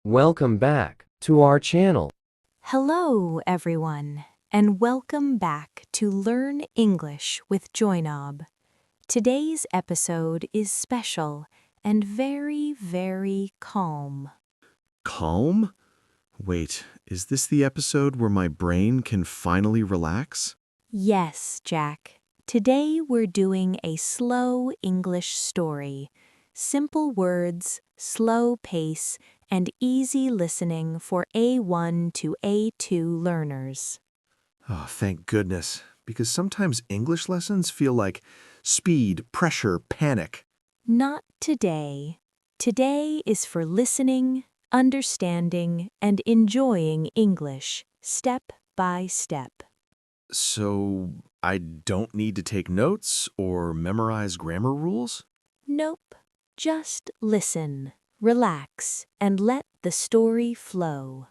Welcome back to our channel. Hello, everyone, and welcome back to Learn English with Joynob. Today's episode is special and very, very calm. Calm? Wait, is this the episode where my brain can finally relax? Yes, Jack. Today we're doing a slow English story. Simple words, slow pace, and easy listening for A1 to A2 learners. Oh, thank goodness, because sometimes English lessons feel like speed, pressure, panic. Not today. Today is for listening, understanding, and enjoying English, step by step. So, I don't need to take notes or memorize grammar rules? Nope. Just listen, relax, and let the story flow.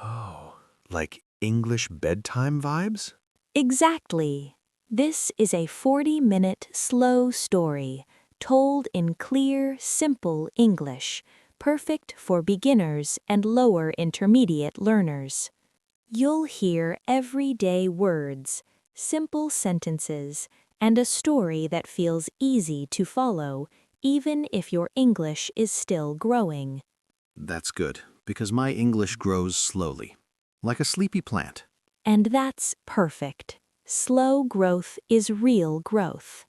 Oh, like English bedtime vibes? Exactly. This is a 40-minute slow story told in clear, simple English, perfect for beginners and lower intermediate learners. You'll hear everyday words, simple sentences, and a story that feels easy to follow, even if your English is still growing. That's good, because my English grows slowly, like a sleepy plant. And that's perfect. Slow growth is real growth.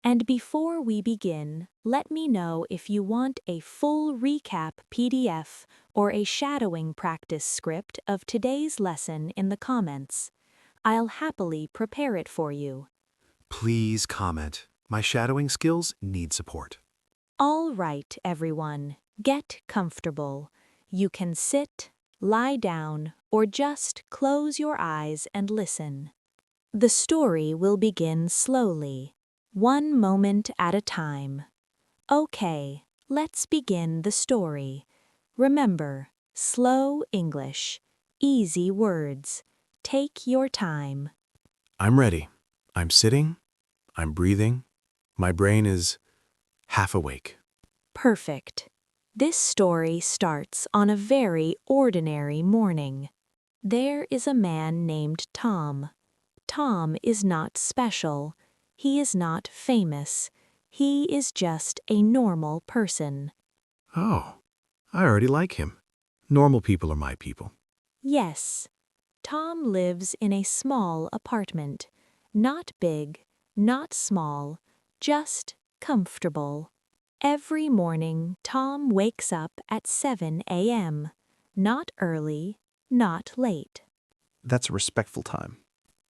And before we begin, let me know if you want a full recap PDF or a shadowing practice script of today's lesson in the comments. I'll happily prepare it for you. Please comment. My shadowing skills need support. All right, everyone, get comfortable. You can sit, lie down, or just close your eyes and listen. The story will begin slowly, one moment at a time. Okay, let's begin the story. Remember, slow English, easy words. Take your time. I'm ready. I'm sitting. I'm breathing. My brain is half awake. Perfect. This story starts on a very ordinary morning. There is a man named Tom. Tom is not special. He is not famous. He is just a normal person. Oh, I already like him. Normal people are my people. Yes, Tom lives in a small apartment. Not big, not small, just comfortable. Every morning, Tom wakes up at 7 a.m. Not early, not late. That's a respectful time.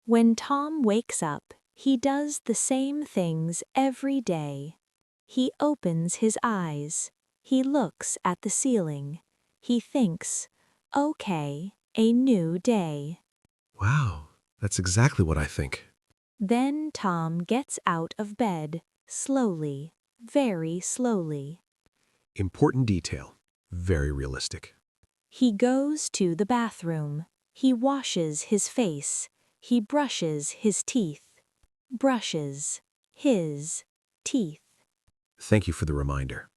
When Tom wakes up, he does the same things every day. He opens his eyes. He looks at the ceiling. He thinks, okay, a new day. Wow, that's exactly what I think. Then Tom gets out of bed, slowly, very slowly. Important detail. Very realistic. He goes to the bathroom. He washes his face. He brushes his teeth. Brushes his teeth. Thank you for the reminder.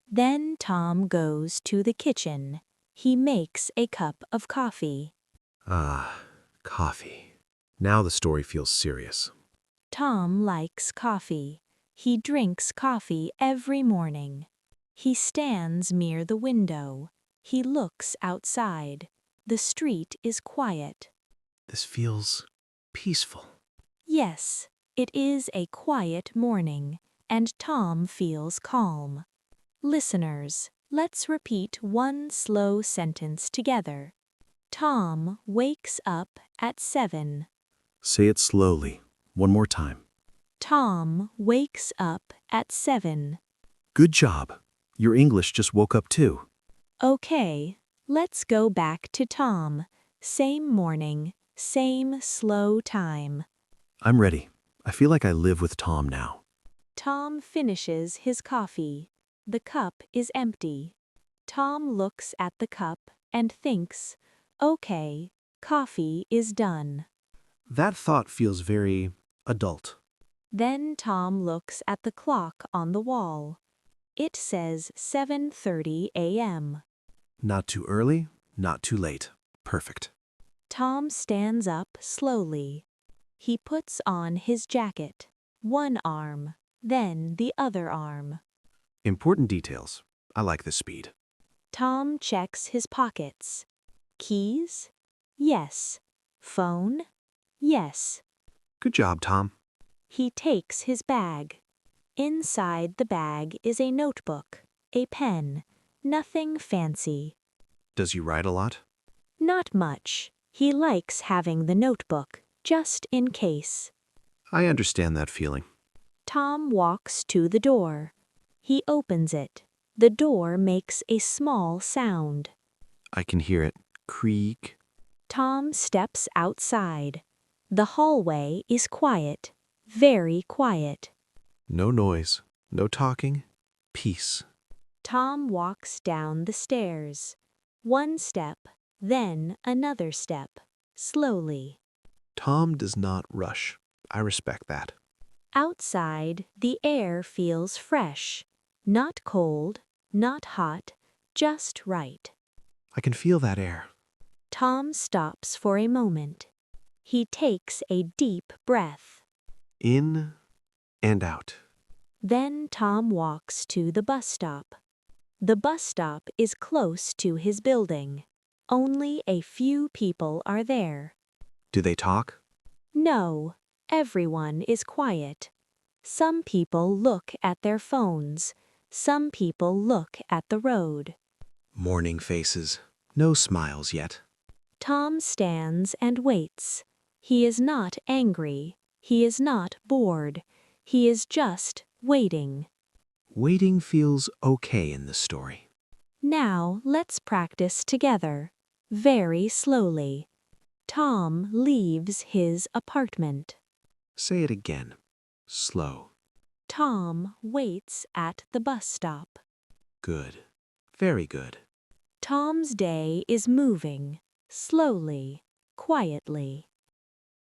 Then Tom goes to the kitchen. He makes a cup of coffee. Ah, coffee. Now the story feels serious. Tom likes coffee. He drinks coffee every morning. He stands near the window. He looks outside. The street is quiet. This feels peaceful. Yes, it is a quiet morning, and Tom feels calm. Listeners, let's repeat one slow sentence together. Tom wakes up at 7. Say it slowly. One more time. Tom wakes up at 7. Good job. Your English just woke up too. Okay, let's go back to Tom. Same morning, same slow time. I'm ready. I feel like I live with Tom now. Tom finishes his coffee. The cup is empty. Tom looks at the cup and thinks, okay, coffee is done. That thought feels very adult. Then Tom looks at the clock on the wall. It says 7:30 a.m. Not too early, not too late. Perfect. Tom stands up slowly. He puts on his jacket, one arm, then the other arm. Important details. I like this speed. Tom checks his pockets. Keys? Yes. Phone? Yes. Good job, Tom. He takes his bag. Inside the bag is a notebook, a pen, nothing fancy. Does he write a lot? Not much. He likes having the notebook, just in case. I understand that feeling. Tom walks to the door. He opens it. The door makes a small sound. I can hear it creak. Tom steps outside. The hallway is quiet, very quiet. No noise, no talking, peace. Tom walks down the stairs. One step, then another step, slowly. Tom does not rush. I respect that. Outside, the air feels fresh. Not cold, not hot, just right. I can feel that air. Tom stops for a moment. He takes a deep breath. In and out. Then Tom walks to the bus stop. The bus stop is close to his building. Only a few people are there. Do they talk? No, everyone is quiet. Some people look at their phones. Some people look at the road. Morning faces. No smiles yet. Tom stands and waits. He is not angry. He is not bored. He is just waiting. Waiting feels okay in this story. Now let's practice together, very slowly. Tom leaves his apartment. Say it again. Slow. Tom waits at the bus stop. Good. Very good. Tom's day is moving, slowly, quietly.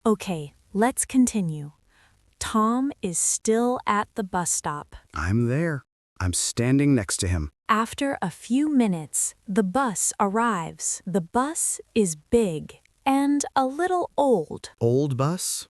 Okay, let's continue. Tom is still at the bus stop. I'm there. I'm standing next to him. After a few minutes, the bus arrives. The bus is big and a little old. Old bus?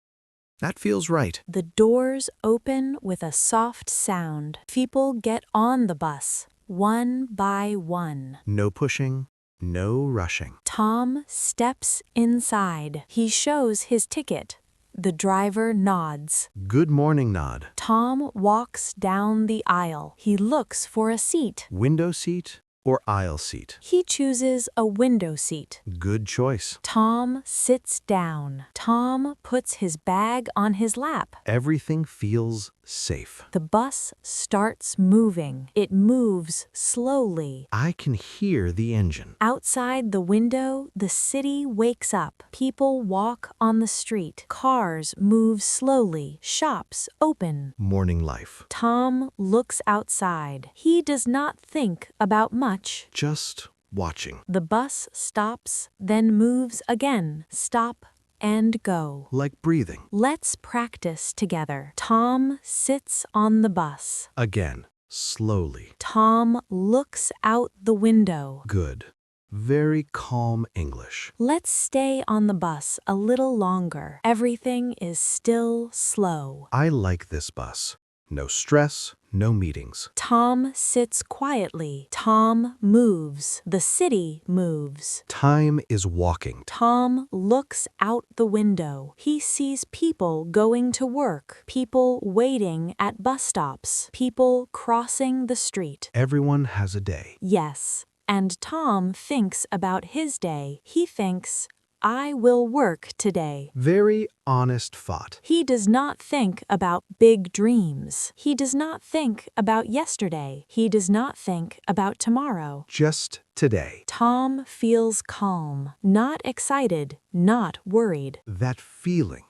That feels right. The doors open with a soft sound. People get on the bus, one by one. No pushing, no rushing. Tom steps inside. He shows his ticket. The driver nods. Good morning nod. Tom walks down the aisle. He looks for a seat. Window seat or aisle seat? He chooses a window seat. Good choice. Tom sits down. Tom puts his bag on his lap. Everything feels safe. The bus starts moving. It moves slowly. I can hear the engine. Outside the window, the city wakes up. People walk on the street. Cars move slowly. Shops open. Morning life. Tom looks outside. He does not think about much. Just watching. The bus stops, then moves again. Stop and go. Like breathing. Let's practice together. Tom sits on the bus. Again. Slowly. Tom looks out the window. Good. Very calm English. Let's stay on the bus a little longer. Everything is still slow. I like this bus. No stress, no meetings. Tom sits quietly. Tom moves. The city moves. Time is walking. Tom looks out the window. He sees people going to work, people waiting at bus stops, people crossing the street. Everyone has a day. Yes, and Tom thinks about his day. He thinks, I will work today. Very honest thought. He does not think about big dreams. He does not think about yesterday. He does not think about tomorrow. Just today. Tom feels calm, not excited, not worried. That feeling.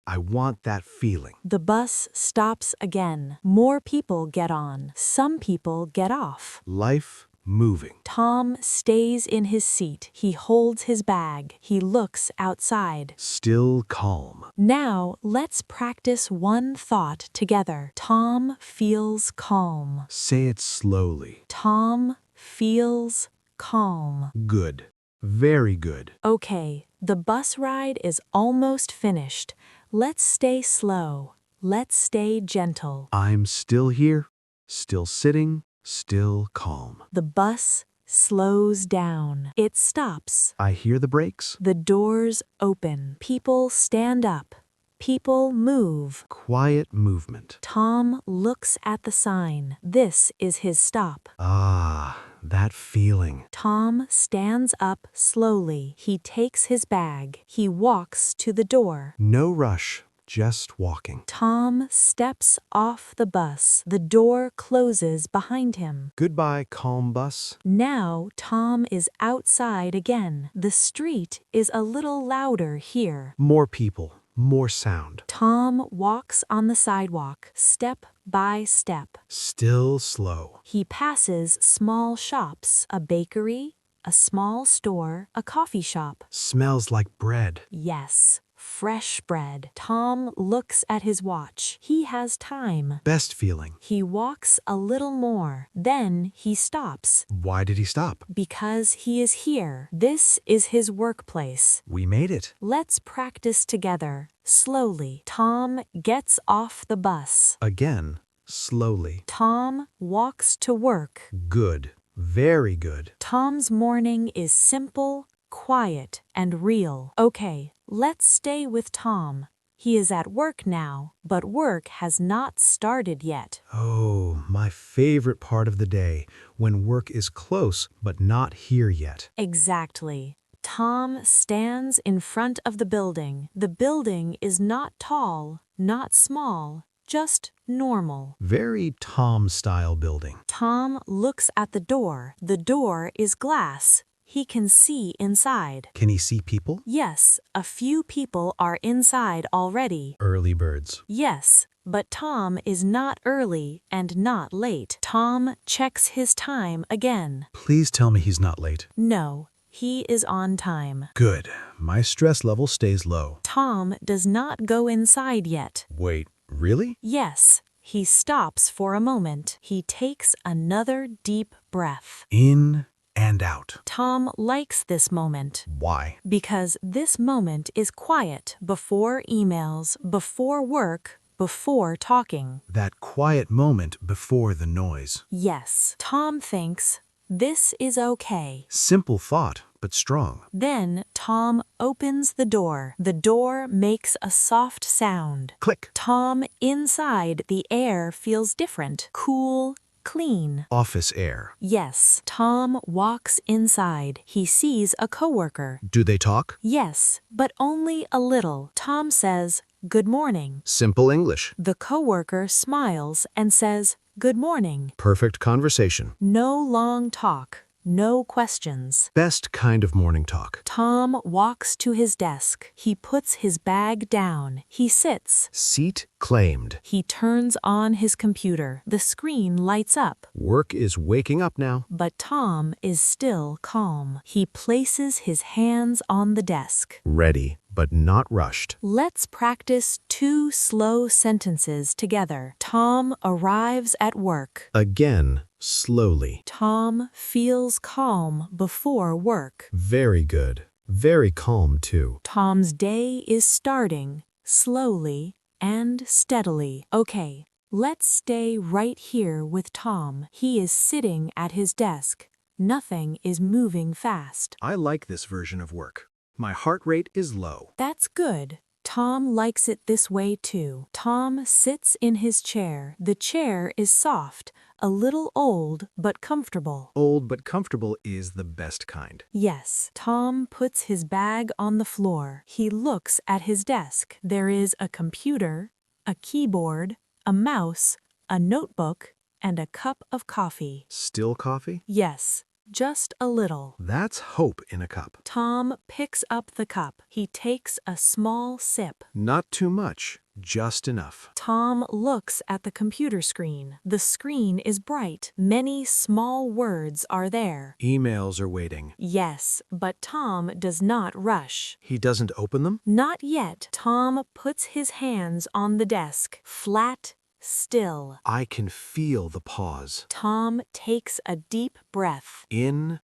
I want that feeling. The bus stops again. More people get on. Some people get off. Life moving. Tom stays in his seat. He holds his bag. He looks outside. Still calm. Now, let's practice one thought together. Tom feels calm. Say it slowly. Tom feels calm. Good. Very good. Okay, the bus ride is almost finished. Let's stay slow. Let's stay gentle. I'm still here, still sitting, still calm. The bus slows down. It stops. I hear the brakes. The doors open. People stand up. People move. Quiet movement. Tom looks at the sign. This is his stop. Ah, that feeling. Tom stands up slowly. He takes his bag. He walks to the door. No rush, just walking. Tom steps off the bus. The door closes behind him. Goodbye, calm bus. Now Tom is outside again. The street is a little louder here. More people, more sound. Tom walks on the sidewalk, step by step. Still slow. He passes small shops, a bakery, a small store, a coffee shop. Smells like bread. Yes, fresh bread. Tom looks at his watch. He has time. Best feeling. He walks a little more. Then he stops. Why did he stop? Because he is here. This is his workplace. We made it. Let's practice together. Slowly. Tom gets off the bus. Again, slowly. Tom walks to work. Good. Very good. Tom's morning is simple, quiet, and real. Okay, let's stay with Tom. He is at work now, but work has not started yet. Oh, my favorite part of the day, when work is close but not here yet. Exactly. Tom stands in front of the building. The building is not tall, not small, just normal. Very Tom-style building. Tom looks at the door. The door is glass. He can see inside. Can he see people? Yes, a few people are inside already. Early birds. Yes, but Tom is not early and not late. Tom checks his time again. Please tell me he's not late. No, he is on time. Good. My stress level stays low. Tom does not go inside yet. Wait, really? Yes, he stops for a moment. He takes another deep breath. In and out. Tom likes this moment. Why? Because this moment is quiet, before emails, before work, before talking. That quiet moment before the noise. Yes, Tom thinks, this is okay. Simple thought, but strong. Then Tom opens the door. The door makes a soft sound. Click. Tom inside, the air feels different, cool, clean. Office air. Yes, Tom walks inside. He sees a coworker. Do they talk? Yes, but only a little. Tom says, "Good morning." Simple English. The coworker smiles and says, "Good morning." Perfect conversation. No long talk. No questions. Best kind of morning talk. Tom walks to his desk. He puts his bag down. He sits. Seat claimed. He turns on his computer. The screen lights up. Work is waking up now. But Tom is still calm. He places his hands on the desk. Ready, but not rushed. Let's practice 2 slow sentences together. Tom arrives at work. Again, slowly. Tom feels calm before work. Very good. Very calm, too. Tom's day is starting, slowly and steadily. Okay, let's stay right here with Tom. He is sitting at his desk. Nothing is moving fast. I like this version of work. My heart rate is low. That's good. Tom likes it this way too. Tom sits in his chair. The chair is soft, a little old but comfortable. Old but comfortable is the best kind. Yes. Tom puts his bag on the floor. He looks at his desk. There is a computer, a keyboard, a mouse, a notebook, and a cup of coffee. Still coffee? Yes. Just a little. That's hope in a cup. Tom picks up the cup. He takes a small sip. Not too much, just enough. Tom looks at the computer screen. The screen is bright. Many small words are there. Emails are waiting. Yes, but Tom does not rush. He doesn't open them? Not yet. Tom puts his hands on the desk. Flat, still. I can feel the pause. Tom takes a deep breath. In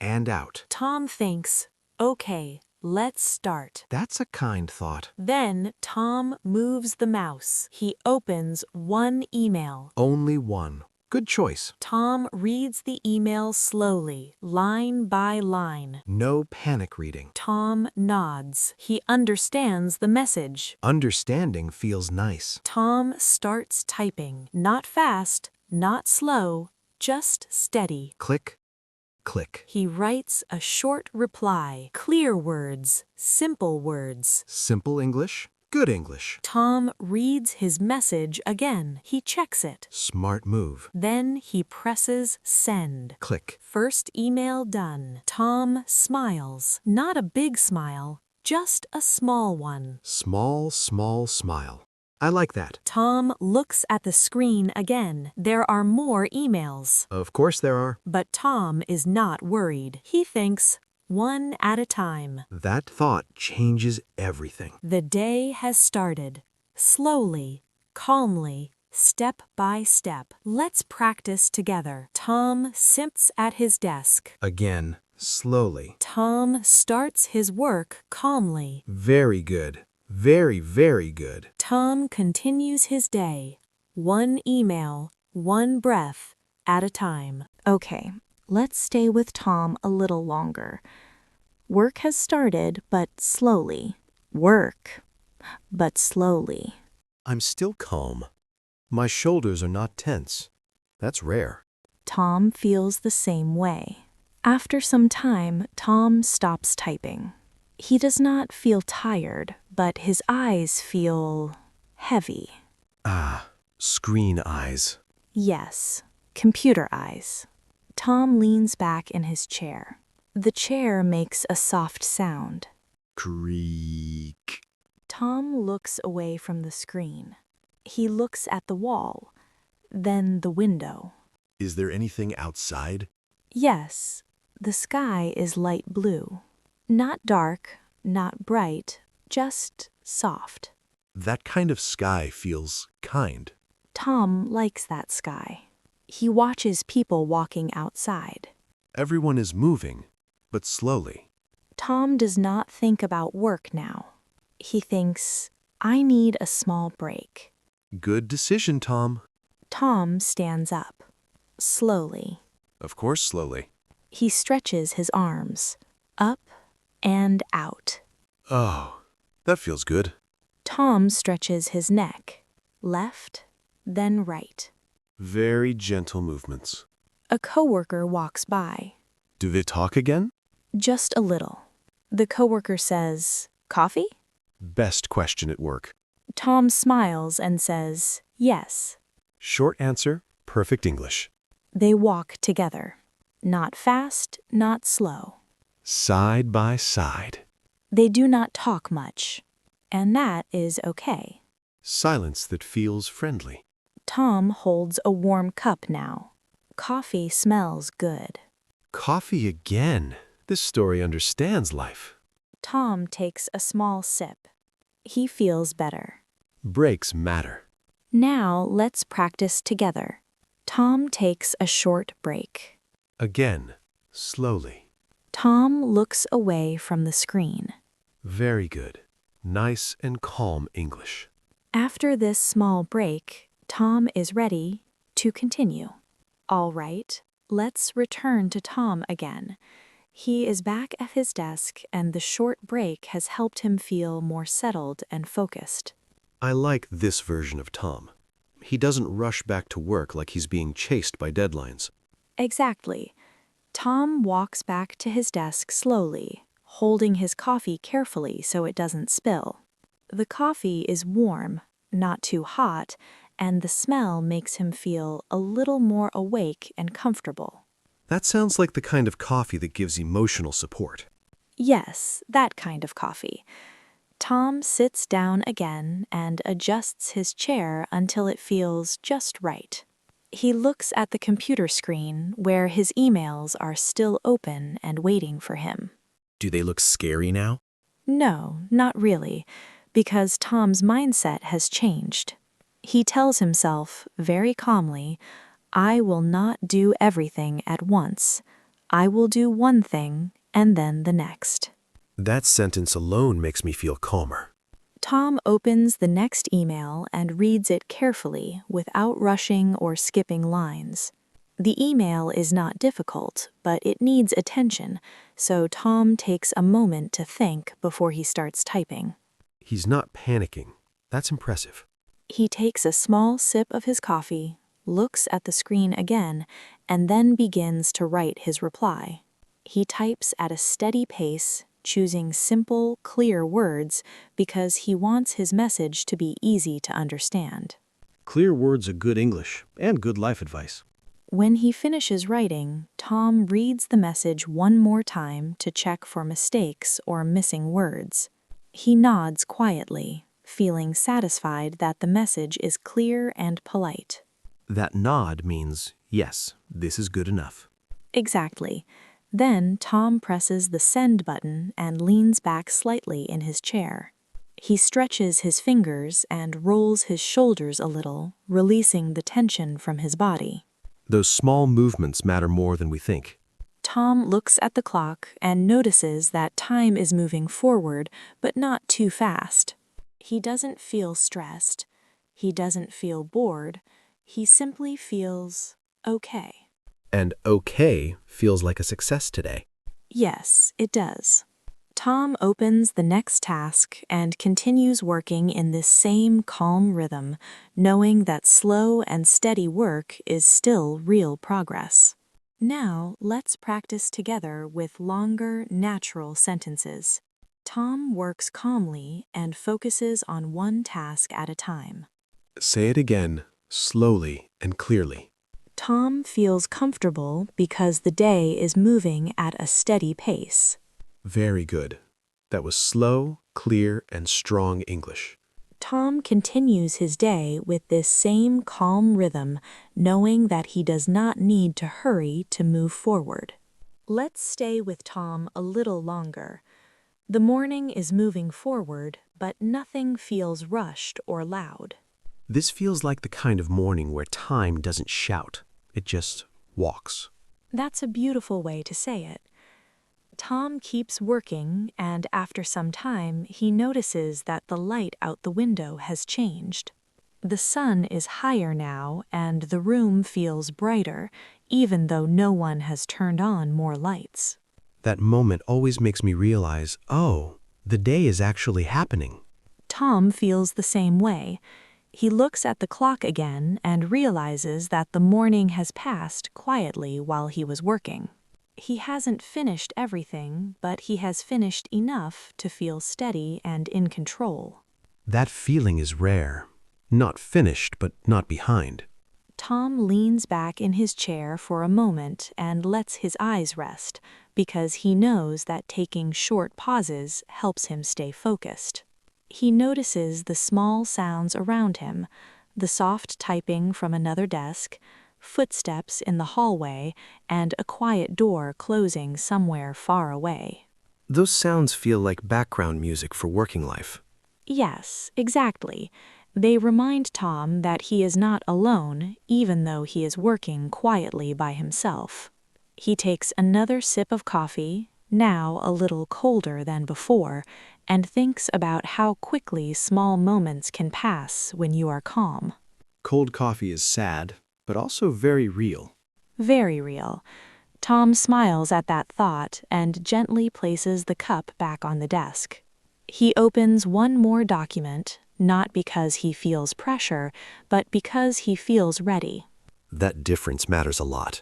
and out. Tom thinks, okay, let's start. That's a kind thought. Then Tom moves the mouse. He opens one email. Only one. Good choice. Tom reads the email slowly, line by line. No panic reading. Tom nods. He understands the message. Understanding feels nice. Tom starts typing. Not fast, not slow, just steady. Click, click. He writes a short reply. Clear words, simple words. Simple English, good English. Tom reads his message again. He checks it. Smart move. Then he presses send. Click. First email done. Tom smiles. Not a big smile, just a small one. Small, small smile. I like that. Tom looks at the screen again. There are more emails. Of course there are. But Tom is not worried. He thinks, one at a time. That thought changes everything. The day has started. Slowly, calmly, step by step. Let's practice together. Tom sits at his desk. Again, slowly. Tom starts his work calmly. Very good. Very, very good. Tom continues his day. One email, one breath at a time. Okay, let's stay with Tom a little longer. Work has started, but slowly. Work, but slowly. I'm still calm. My shoulders are not tense. That's rare. Tom feels the same way. After some time, Tom stops typing. He does not feel tired, but his eyes feel heavy. Ah, screen eyes. Yes, computer eyes. Tom leans back in his chair. The chair makes a soft sound. Creak. Tom looks away from the screen. He looks at the wall, then the window. Is there anything outside? Yes, the sky is light blue. Not dark, not bright, just soft. That kind of sky feels kind. Tom likes that sky. He watches people walking outside. Everyone is moving, but slowly. Tom does not think about work now. He thinks, I need a small break. Good decision, Tom. Tom stands up. Slowly. Of course, slowly. He stretches his arms. Up and out. Oh, that feels good. Tom stretches his neck. Left, then right. Very gentle movements. A coworker walks by. Do they talk again? Just a little. The coworker says, Coffee? Best question at work. Tom smiles and says, Yes. Short answer, perfect English. They walk together. Not fast, not slow. Side by side. They do not talk much. And that is okay. Silence that feels friendly. Tom holds a warm cup now. Coffee smells good. Coffee again. This story understands life. Tom takes a small sip. He feels better. Breaks matter. Now let's practice together. Tom takes a short break. Again, slowly. Tom looks away from the screen. Very good. Nice and calm English. After this small break, Tom is ready to continue. All right, let's return to Tom again. He is back at his desk, and the short break has helped him feel more settled and focused. I like this version of Tom. He doesn't rush back to work like he's being chased by deadlines. Exactly. Tom walks back to his desk slowly, holding his coffee carefully so it doesn't spill. The coffee is warm, not too hot, and the smell makes him feel a little more awake and comfortable. That sounds like the kind of coffee that gives emotional support. Yes, that kind of coffee. Tom sits down again and adjusts his chair until it feels just right. He looks at the computer screen where his emails are still open and waiting for him. Do they look scary now? No, not really, because Tom's mindset has changed. He tells himself, very calmly, I will not do everything at once. I will do one thing and then the next. That sentence alone makes me feel calmer. Tom opens the next email and reads it carefully without rushing or skipping lines. The email is not difficult, but it needs attention, so Tom takes a moment to think before he starts typing. He's not panicking. That's impressive. He takes a small sip of his coffee, looks at the screen again, and then begins to write his reply. He types at a steady pace, choosing simple, clear words because he wants his message to be easy to understand. Clear words are good English and good life advice. When he finishes writing, Tom reads the message one more time to check for mistakes or missing words. He nods quietly, feeling satisfied that the message is clear and polite. That nod means, yes, this is good enough. Exactly. Then Tom presses the send button and leans back slightly in his chair. He stretches his fingers and rolls his shoulders a little, releasing the tension from his body. Those small movements matter more than we think. Tom looks at the clock and notices that time is moving forward, but not too fast. He doesn't feel stressed. He doesn't feel bored. He simply feels okay. And okay feels like a success today. Yes, it does. Tom opens the next task and continues working in this same calm rhythm, knowing that slow and steady work is still real progress. Now, let's practice together with longer, natural sentences. Tom works calmly and focuses on one task at a time. Say it again, slowly and clearly. Tom feels comfortable because the day is moving at a steady pace. Very good. That was slow, clear, and strong English. Tom continues his day with this same calm rhythm, knowing that he does not need to hurry to move forward. Let's stay with Tom a little longer. The morning is moving forward, but nothing feels rushed or loud. This feels like the kind of morning where time doesn't shout. It just walks. That's a beautiful way to say it. Tom keeps working, and after some time, he notices that the light out the window has changed. The sun is higher now, and the room feels brighter, even though no one has turned on more lights. That moment always makes me realize, oh, the day is actually happening. Tom feels the same way. He looks at the clock again and realizes that the morning has passed quietly while he was working. He hasn't finished everything, but he has finished enough to feel steady and in control. That feeling is rare. Not finished, but not behind. Tom leans back in his chair for a moment and lets his eyes rest, because he knows that taking short pauses helps him stay focused. He notices the small sounds around him, the soft typing from another desk, footsteps in the hallway, and a quiet door closing somewhere far away. Those sounds feel like background music for working life. Yes, exactly. They remind Tom that he is not alone, even though he is working quietly by himself. He takes another sip of coffee, now a little colder than before, and thinks about how quickly small moments can pass when you are calm. Cold coffee is sad, but also very real. Very real. Tom smiles at that thought and gently places the cup back on the desk. He opens one more document, not because he feels pressure, but because he feels ready. That difference matters a lot.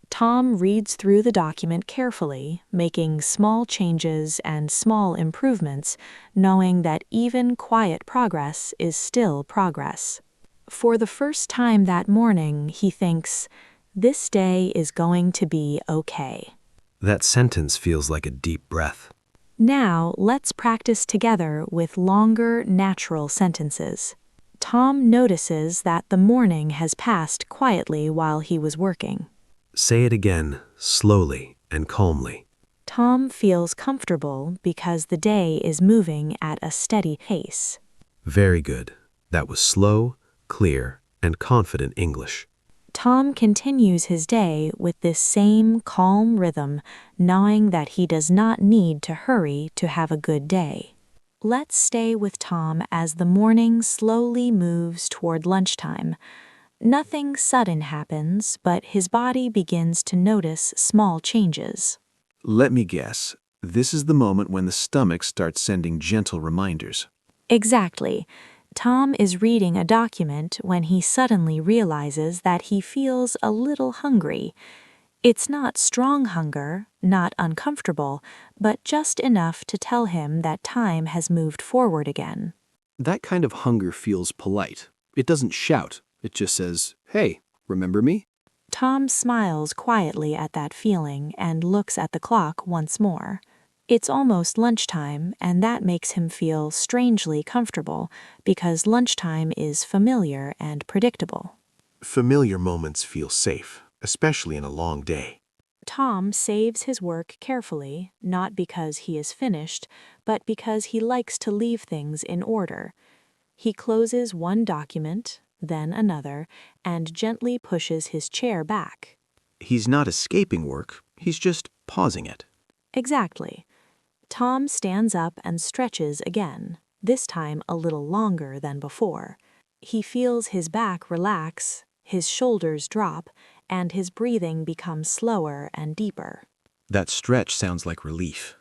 Tom reads through the document carefully, making small changes and small improvements, knowing that even quiet progress is still progress. For the first time that morning, he thinks, "This day is going to be okay." That sentence feels like a deep breath. Now, let's practice together with longer, natural sentences. Tom notices that the morning has passed quietly while he was working. Say it again, slowly and calmly. Tom feels comfortable because the day is moving at a steady pace. Very good. That was slow, clear, and confident English. Tom continues his day with this same calm rhythm, knowing that he does not need to hurry to have a good day. Let's stay with Tom as the morning slowly moves toward lunchtime. Nothing sudden happens, but his body begins to notice small changes. Let me guess. This is the moment when the stomach starts sending gentle reminders. Exactly. Tom is reading a document when he suddenly realizes that he feels a little hungry. It's not strong hunger, not uncomfortable, but just enough to tell him that time has moved forward again. That kind of hunger feels polite. It doesn't shout. It just says, "Hey, remember me?" Tom smiles quietly at that feeling and looks at the clock once more. It's almost lunchtime, and that makes him feel strangely comfortable because lunchtime is familiar and predictable. Familiar moments feel safe, especially in a long day. Tom saves his work carefully, not because he is finished, but because he likes to leave things in order. He closes one document, then another, and gently pushes his chair back. He's not escaping work. He's just pausing it. Exactly. Tom stands up and stretches again, this time a little longer than before. He feels his back relax, his shoulders drop, and his breathing becomes slower and deeper. That stretch sounds like relief.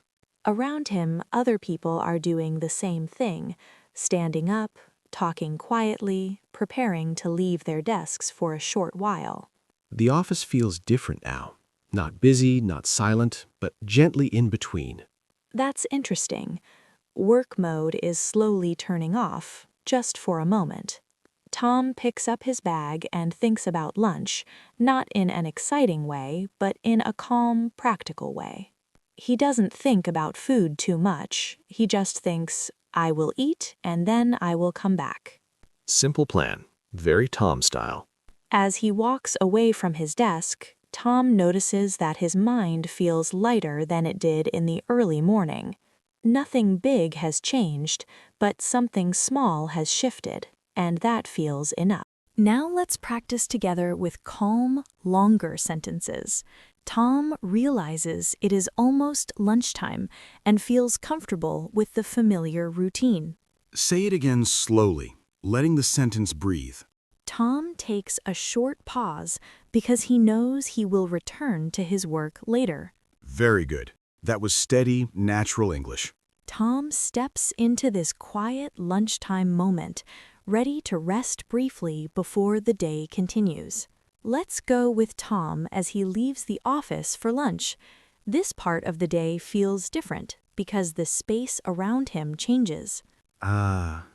Around him, other people are doing the same thing, standing up, talking quietly, preparing to leave their desks for a short while. The office feels different now. Not busy, not silent, but gently in between. That's interesting. Work mode is slowly turning off, just for a moment. Tom picks up his bag and thinks about lunch, not in an exciting way, but in a calm, practical way. He doesn't think about food too much. He just thinks, I will eat and then I will come back. Simple plan. Very Tom style. As he walks away from his desk, Tom notices that his mind feels lighter than it did in the early morning. Nothing big has changed, but something small has shifted, and that feels enough. Now let's practice together with calm, longer sentences. Tom realizes it is almost lunchtime and feels comfortable with the familiar routine. Say it again slowly, letting the sentence breathe. Tom takes a short pause because he knows he will return to his work later. Very good. That was steady, natural English. Tom steps into this quiet lunchtime moment, ready to rest briefly before the day continues. Let's go with Tom as he leaves the office for lunch. This part of the day feels different because the space around him changes.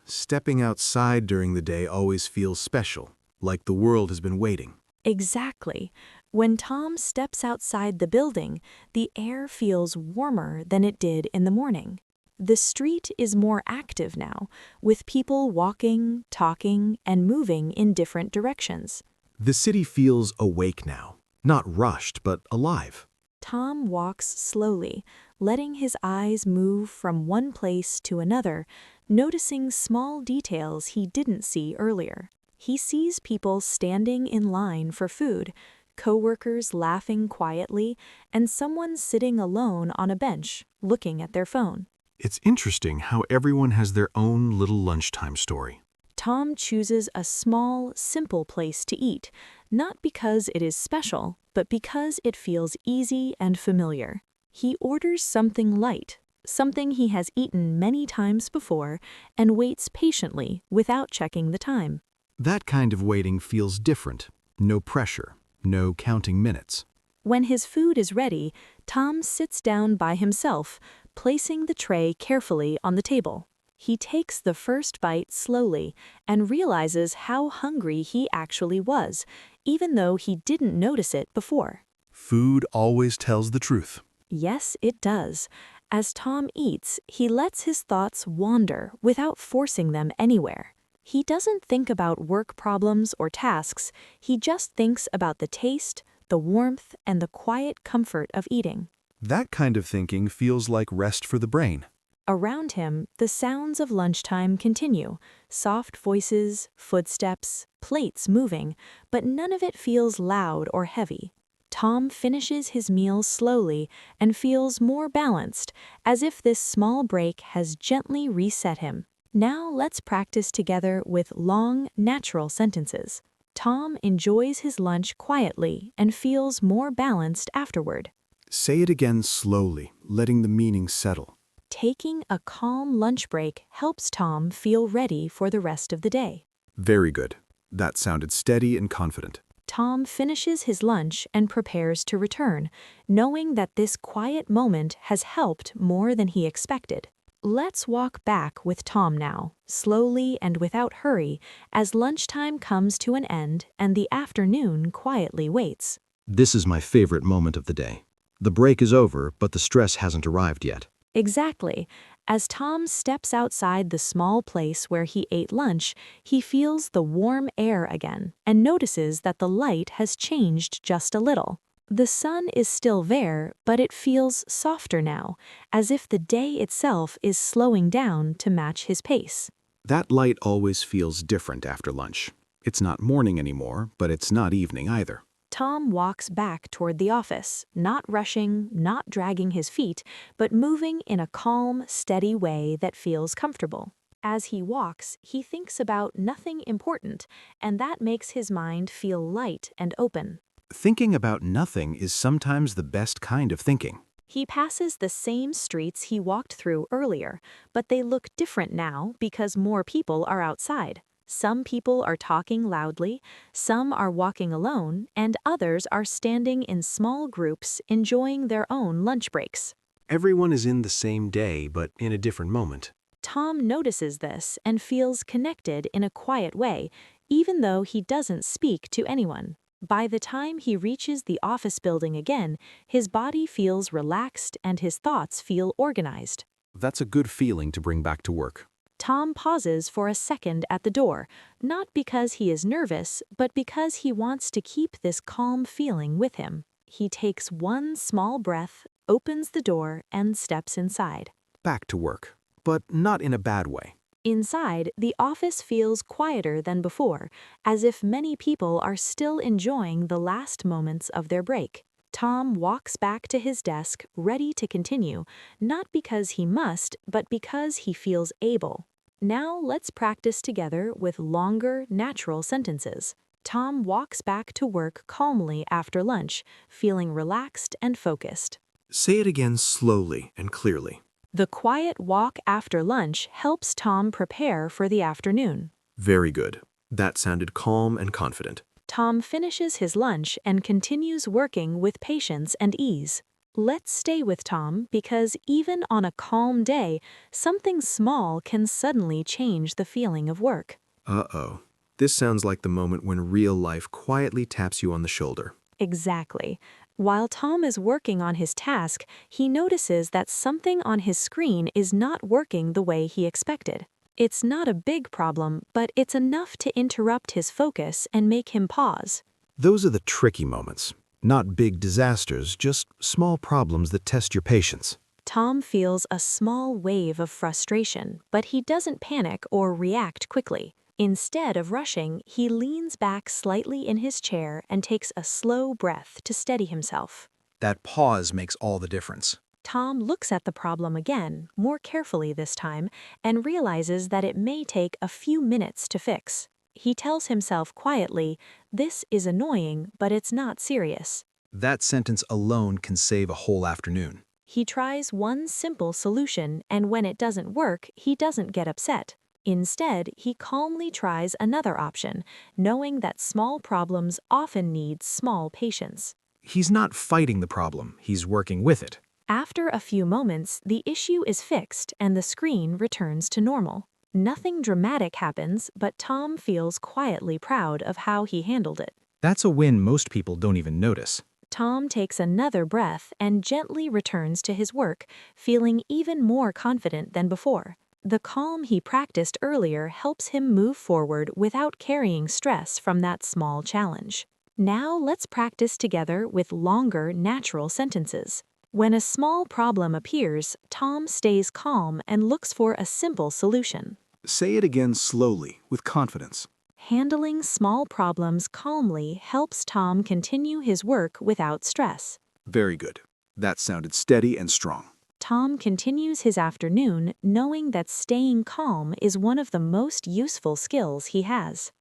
Stepping outside during the day always feels special, like the world has been waiting. Exactly. When Tom steps outside the building, the air feels warmer than it did in the morning. The street is more active now, with people walking, talking, and moving in different directions. The city feels awake now. Not rushed, but alive. Tom walks slowly, letting his eyes move from one place to another, noticing small details he didn't see earlier. He sees people standing in line for food, coworkers laughing quietly, and someone sitting alone on a bench, looking at their phone. It's interesting how everyone has their own little lunchtime story. Tom chooses a small, simple place to eat, not because it is special, but because it feels easy and familiar. He orders something light, something he has eaten many times before, and waits patiently without checking the time. That kind of waiting feels different. No pressure, no counting minutes. When his food is ready, Tom sits down by himself, placing the tray carefully on the table. He takes the first bite slowly and realizes how hungry he actually was, even though he didn't notice it before. Food always tells the truth. Yes, it does. As Tom eats, he lets his thoughts wander without forcing them anywhere. He doesn't think about work problems or tasks, he just thinks about the taste, the warmth, and the quiet comfort of eating. That kind of thinking feels like rest for the brain. Around him, the sounds of lunchtime continue. Soft voices, footsteps, plates moving, but none of it feels loud or heavy. Tom finishes his meal slowly and feels more balanced, as if this small break has gently reset him. Now let's practice together with long, natural sentences. Tom enjoys his lunch quietly and feels more balanced afterward. Say it again slowly, letting the meaning settle. Taking a calm lunch break helps Tom feel ready for the rest of the day. Very good. That sounded steady and confident. Tom finishes his lunch and prepares to return, knowing that this quiet moment has helped more than he expected. Let's walk back with Tom now, slowly and without hurry, as lunchtime comes to an end and the afternoon quietly waits. This is my favorite moment of the day. The break is over, but the stress hasn't arrived yet. Exactly. As Tom steps outside the small place where he ate lunch, he feels the warm air again and notices that the light has changed just a little. The sun is still there, but it feels softer now, as if the day itself is slowing down to match his pace. That light always feels different after lunch. It's not morning anymore, but it's not evening either. Tom walks back toward the office, not rushing, not dragging his feet, but moving in a calm, steady way that feels comfortable. As he walks, he thinks about nothing important, and that makes his mind feel light and open. Thinking about nothing is sometimes the best kind of thinking. He passes the same streets he walked through earlier, but they look different now because more people are outside. Some people are talking loudly, some are walking alone, and others are standing in small groups enjoying their own lunch breaks. Everyone is in the same day, but in a different moment. Tom notices this and feels connected in a quiet way, even though he doesn't speak to anyone. By the time he reaches the office building again, his body feels relaxed and his thoughts feel organized. That's a good feeling to bring back to work. Tom pauses for a second at the door, not because he is nervous, but because he wants to keep this calm feeling with him. He takes one small breath, opens the door, and steps inside. Back to work, but not in a bad way. Inside, the office feels quieter than before, as if many people are still enjoying the last moments of their break. Tom walks back to his desk, ready to continue, not because he must, but because he feels able. Now let's practice together with longer, natural sentences. Tom walks back to work calmly after lunch, feeling relaxed and focused. Say it again slowly and clearly. The quiet walk after lunch helps Tom prepare for the afternoon. Very good. That sounded calm and confident. Tom finishes his lunch and continues working with patience and ease. Let's stay with Tom because even on a calm day, something small can suddenly change the feeling of work. Uh-oh. This sounds like the moment when real life quietly taps you on the shoulder. Exactly. While Tom is working on his task, he notices that something on his screen is not working the way he expected. It's not a big problem, but it's enough to interrupt his focus and make him pause. Those are the tricky moments. Not big disasters, just small problems that test your patience. Tom feels a small wave of frustration, but he doesn't panic or react quickly. Instead of rushing, he leans back slightly in his chair and takes a slow breath to steady himself. That pause makes all the difference. Tom looks at the problem again, more carefully this time, and realizes that it may take a few minutes to fix. He tells himself quietly, "This is annoying, but it's not serious." That sentence alone can save a whole afternoon. He tries one simple solution, and when it doesn't work, he doesn't get upset. Instead, he calmly tries another option, knowing that small problems often need small patience. He's not fighting the problem, he's working with it. After a few moments, the issue is fixed and the screen returns to normal. Nothing dramatic happens, but Tom feels quietly proud of how he handled it. That's a win most people don't even notice. Tom takes another breath and gently returns to his work, feeling even more confident than before. The calm he practiced earlier helps him move forward without carrying stress from that small challenge. Now let's practice together with longer, natural sentences. When a small problem appears, Tom stays calm and looks for a simple solution. Say it again slowly, with confidence. Handling small problems calmly helps Tom continue his work without stress. Very good. That sounded steady and strong. Tom continues his afternoon knowing that staying calm is one of the most useful skills he has.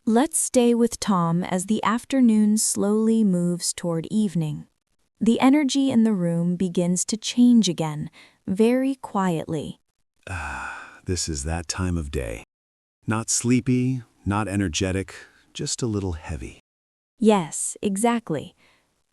Let's stay with Tom as the afternoon slowly moves toward evening. The energy in the room begins to change again, very quietly. This is that time of day. Not sleepy, not energetic, just a little heavy. Yes, exactly.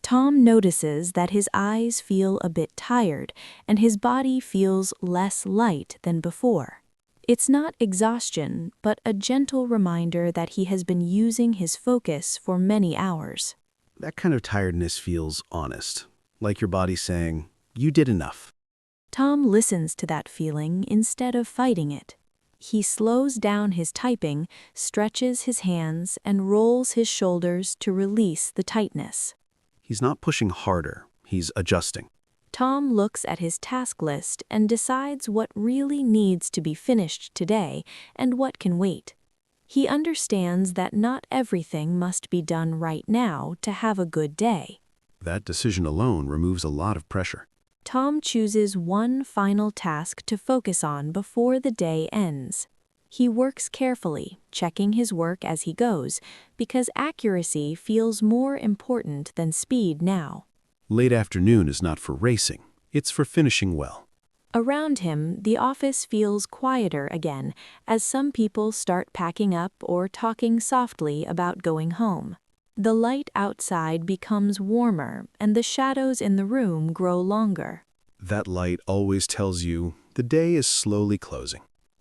Tom notices that his eyes feel a bit tired and his body feels less light than before. It's not exhaustion, but a gentle reminder that he has been using his focus for many hours. That kind of tiredness feels honest, like your body saying, you did enough. Tom listens to that feeling instead of fighting it. He slows down his typing, stretches his hands, and rolls his shoulders to release the tightness. He's not pushing harder, he's adjusting. Tom looks at his task list and decides what really needs to be finished today and what can wait. He understands that not everything must be done right now to have a good day. That decision alone removes a lot of pressure. Tom chooses one final task to focus on before the day ends. He works carefully, checking his work as he goes, because accuracy feels more important than speed now. Late afternoon is not for racing, it's for finishing well. Around him, the office feels quieter again as some people start packing up or talking softly about going home. The light outside becomes warmer and the shadows in the room grow longer. That light always tells you the day is slowly closing.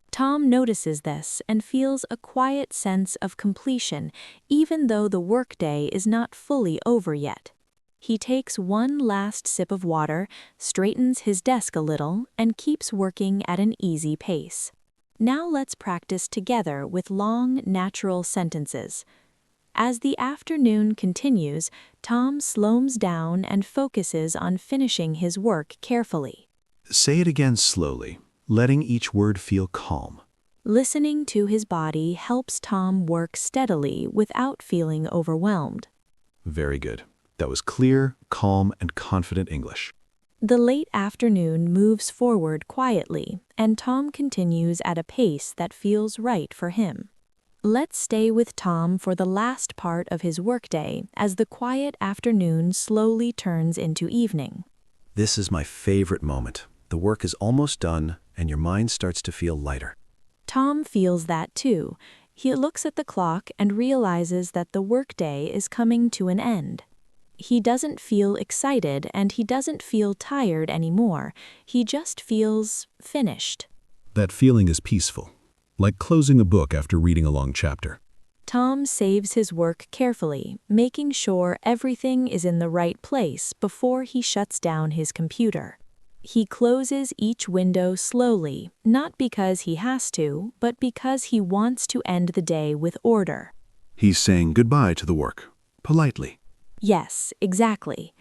Tom notices this and feels a quiet sense of completion, even though the workday is not fully over yet. He takes one last sip of water, straightens his desk a little, and keeps working at an easy pace. Now let's practice together with long, natural sentences. As the afternoon continues, Tom slows down and focuses on finishing his work carefully. Say it again slowly, letting each word feel calm. Listening to his body helps Tom work steadily without feeling overwhelmed. Very good. That was clear, calm, and confident English. The late afternoon moves forward quietly, and Tom continues at a pace that feels right for him. Let's stay with Tom for the last part of his workday as the quiet afternoon slowly turns into evening. This is my favorite moment. The work is almost done, and your mind starts to feel lighter. Tom feels that too. He looks at the clock and realizes that the workday is coming to an end. He doesn't feel excited and he doesn't feel tired anymore. He just feels finished. That feeling is peaceful, like closing a book after reading a long chapter. Tom saves his work carefully, making sure everything is in the right place before he shuts down his computer. He closes each window slowly, not because he has to, but because he wants to end the day with order. He's saying goodbye to the work, politely. Yes, exactly.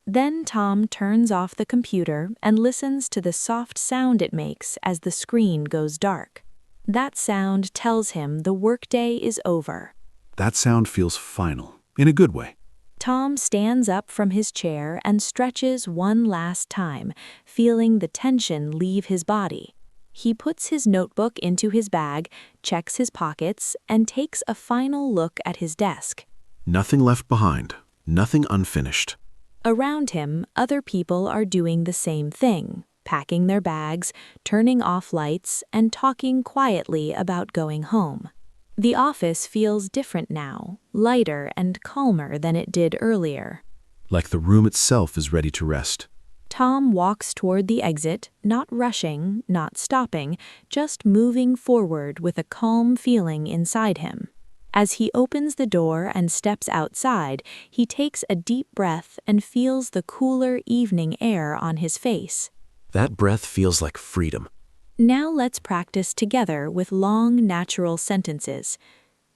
Then Tom turns off the computer and listens to the soft sound it makes as the screen goes dark. That sound tells him the workday is over. That sound feels final, in a good way. Tom stands up from his chair and stretches one last time, feeling the tension leave his body. He puts his notebook into his bag, checks his pockets, and takes a final look at his desk. Nothing left behind, nothing unfinished. Around him, other people are doing the same thing, packing their bags, turning off lights, and talking quietly about going home. The office feels different now, lighter and calmer than it did earlier. Like the room itself is ready to rest. Tom walks toward the exit, not rushing, not stopping, just moving forward with a calm feeling inside him. As he opens the door and steps outside, he takes a deep breath and feels the cooler evening air on his face. That breath feels like freedom. Now let's practice together with long, natural sentences.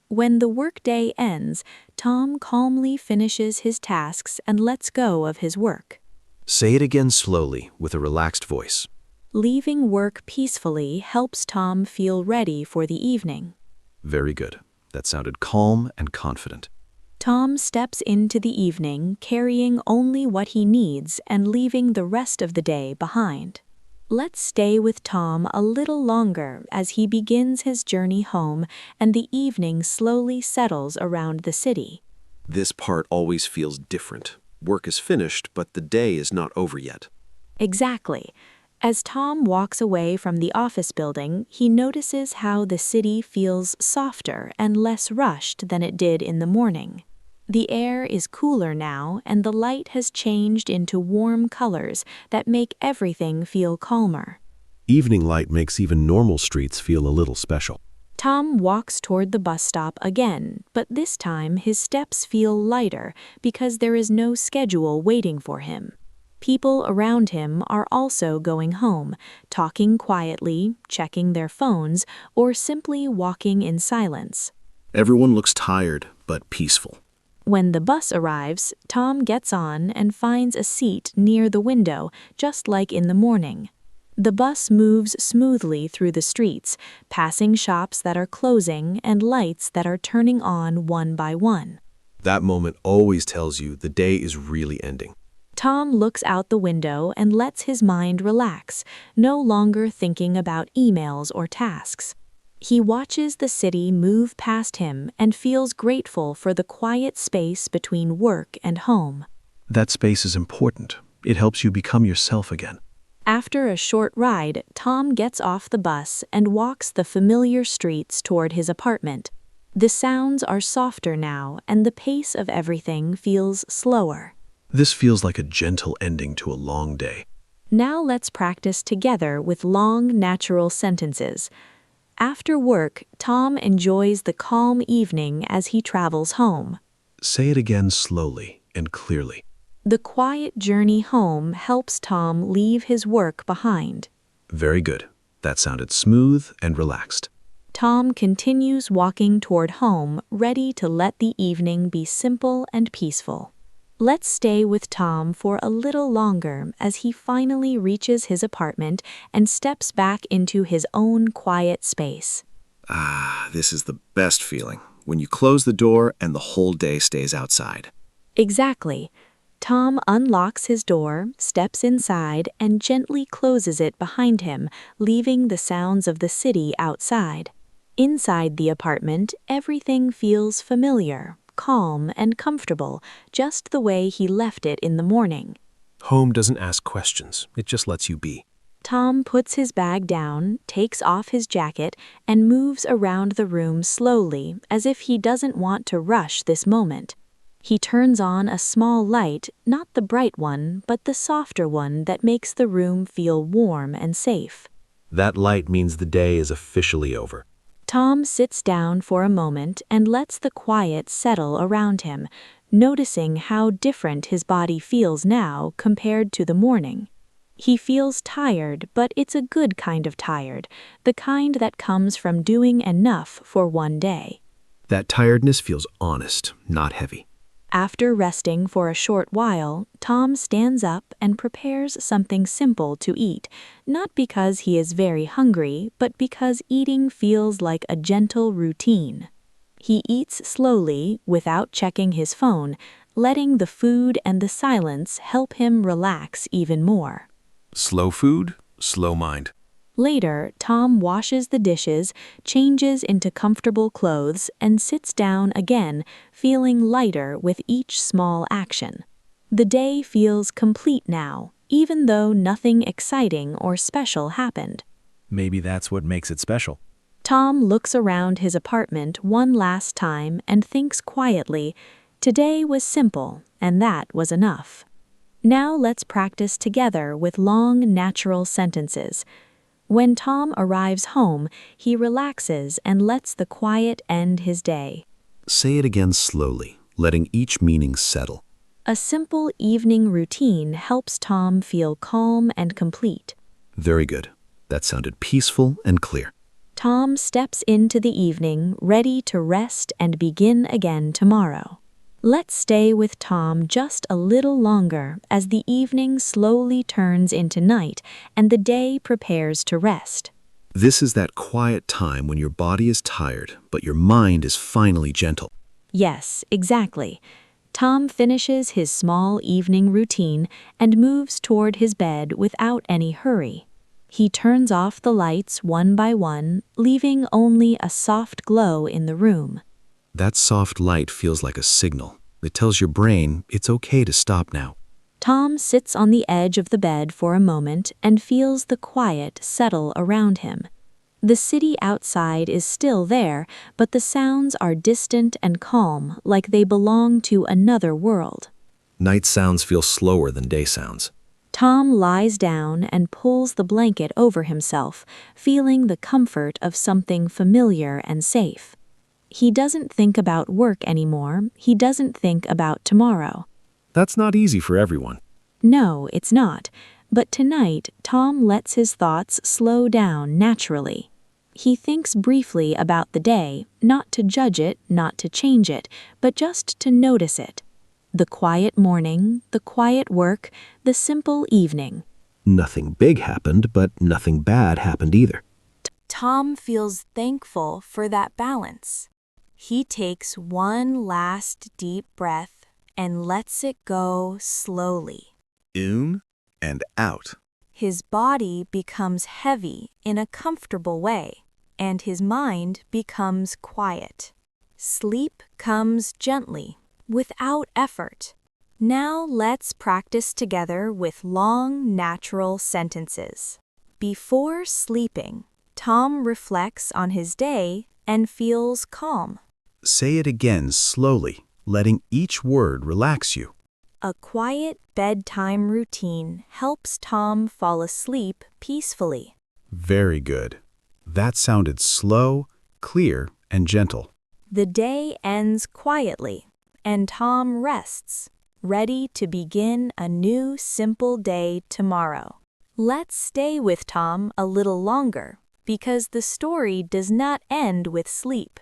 When the workday ends, Tom calmly finishes his tasks and lets go of his work. Say it again slowly with a relaxed voice. Leaving work peacefully helps Tom feel ready for the evening. Very good. That sounded calm and confident. Tom steps into the evening carrying only what he needs and leaving the rest of the day behind. Let's stay with Tom a little longer as he begins his journey home and the evening slowly settles around the city. This part always feels different. Work is finished, but the day is not over yet. Exactly. As Tom walks away from the office building, he notices how the city feels softer and less rushed than it did in the morning. The air is cooler now, and the light has changed into warm colors that make everything feel calmer. Evening light makes even normal streets feel a little special. Tom walks toward the bus stop again, but this time his steps feel lighter because there is no schedule waiting for him. People around him are also going home, talking quietly, checking their phones, or simply walking in silence. Everyone looks tired, but peaceful. When the bus arrives, Tom gets on and finds a seat near the window, just like in the morning. The bus moves smoothly through the streets, passing shops that are closing and lights that are turning on one by one. That moment always tells you the day is really ending. Tom looks out the window and lets his mind relax, no longer thinking about emails or tasks. He watches the city move past him and feels grateful for the quiet space between work and home. That space is important. It helps you become yourself again. After a short ride, Tom gets off the bus and walks the familiar streets toward his apartment. The sounds are softer now, and the pace of everything feels slower. This feels like a gentle ending to a long day. Now let's practice together with long, natural sentences. After work, Tom enjoys the calm evening as he travels home. Say it again slowly and clearly. The quiet journey home helps Tom leave his work behind. Very good. That sounded smooth and relaxed. Tom continues walking toward home, ready to let the evening be simple and peaceful. Let's stay with Tom for a little longer as he finally reaches his apartment and steps back into his own quiet space. This is the best feeling, when you close the door and the whole day stays outside. Exactly. Tom unlocks his door, steps inside, and gently closes it behind him, leaving the sounds of the city outside. Inside the apartment, everything feels familiar, calm, and comfortable, just the way he left it in the morning. Home doesn't ask questions. It just lets you be. Tom puts his bag down, takes off his jacket, and moves around the room slowly, as if he doesn't want to rush this moment. He turns on a small light, not the bright one, but the softer one that makes the room feel warm and safe. That light means the day is officially over. Tom sits down for a moment and lets the quiet settle around him, noticing how different his body feels now compared to the morning. He feels tired, but it's a good kind of tired, the kind that comes from doing enough for one day. That tiredness feels honest, not heavy. After resting for a short while, Tom stands up and prepares something simple to eat, not because he is very hungry, but because eating feels like a gentle routine. He eats slowly, without checking his phone, letting the food and the silence help him relax even more. Slow food, slow mind. Later, Tom washes the dishes, changes into comfortable clothes, and sits down again, feeling lighter with each small action. The day feels complete now, even though nothing exciting or special happened. Maybe that's what makes it special. Tom looks around his apartment one last time and thinks quietly, "Today was simple, and that was enough." Now let's practice together with long, natural sentences. When Tom arrives home, he relaxes and lets the quiet end his day. Say it again slowly, letting each meaning settle. A simple evening routine helps Tom feel calm and complete. Very good. That sounded peaceful and clear. Tom steps into the evening, ready to rest and begin again tomorrow. Let's stay with Tom just a little longer as the evening slowly turns into night and the day prepares to rest. This is that quiet time when your body is tired, but your mind is finally gentle. Yes, exactly. Tom finishes his small evening routine and moves toward his bed without any hurry. He turns off the lights one by one, leaving only a soft glow in the room. That soft light feels like a signal. It tells your brain it's okay to stop now. Tom sits on the edge of the bed for a moment and feels the quiet settle around him. The city outside is still there, but the sounds are distant and calm, like they belong to another world. Night sounds feel slower than day sounds. Tom lies down and pulls the blanket over himself, feeling the comfort of something familiar and safe. He doesn't think about work anymore. He doesn't think about tomorrow. That's not easy for everyone. No, it's not. But tonight, Tom lets his thoughts slow down naturally. He thinks briefly about the day, not to judge it, not to change it, but just to notice it. The quiet morning, the quiet work, the simple evening. Nothing big happened, but nothing bad happened either. Tom feels thankful for that balance. He takes one last deep breath and lets it go slowly. In and out. His body becomes heavy in a comfortable way, and his mind becomes quiet. Sleep comes gently, without effort. Now let's practice together with long, natural sentences. Before sleeping, Tom reflects on his day and feels calm. Say it again slowly, letting each word relax you. A quiet bedtime routine helps Tom fall asleep peacefully. Very good. That sounded slow, clear, and gentle. The day ends quietly, and Tom rests, ready to begin a new simple day tomorrow. Let's stay with Tom a little longer, because the story does not end with sleep.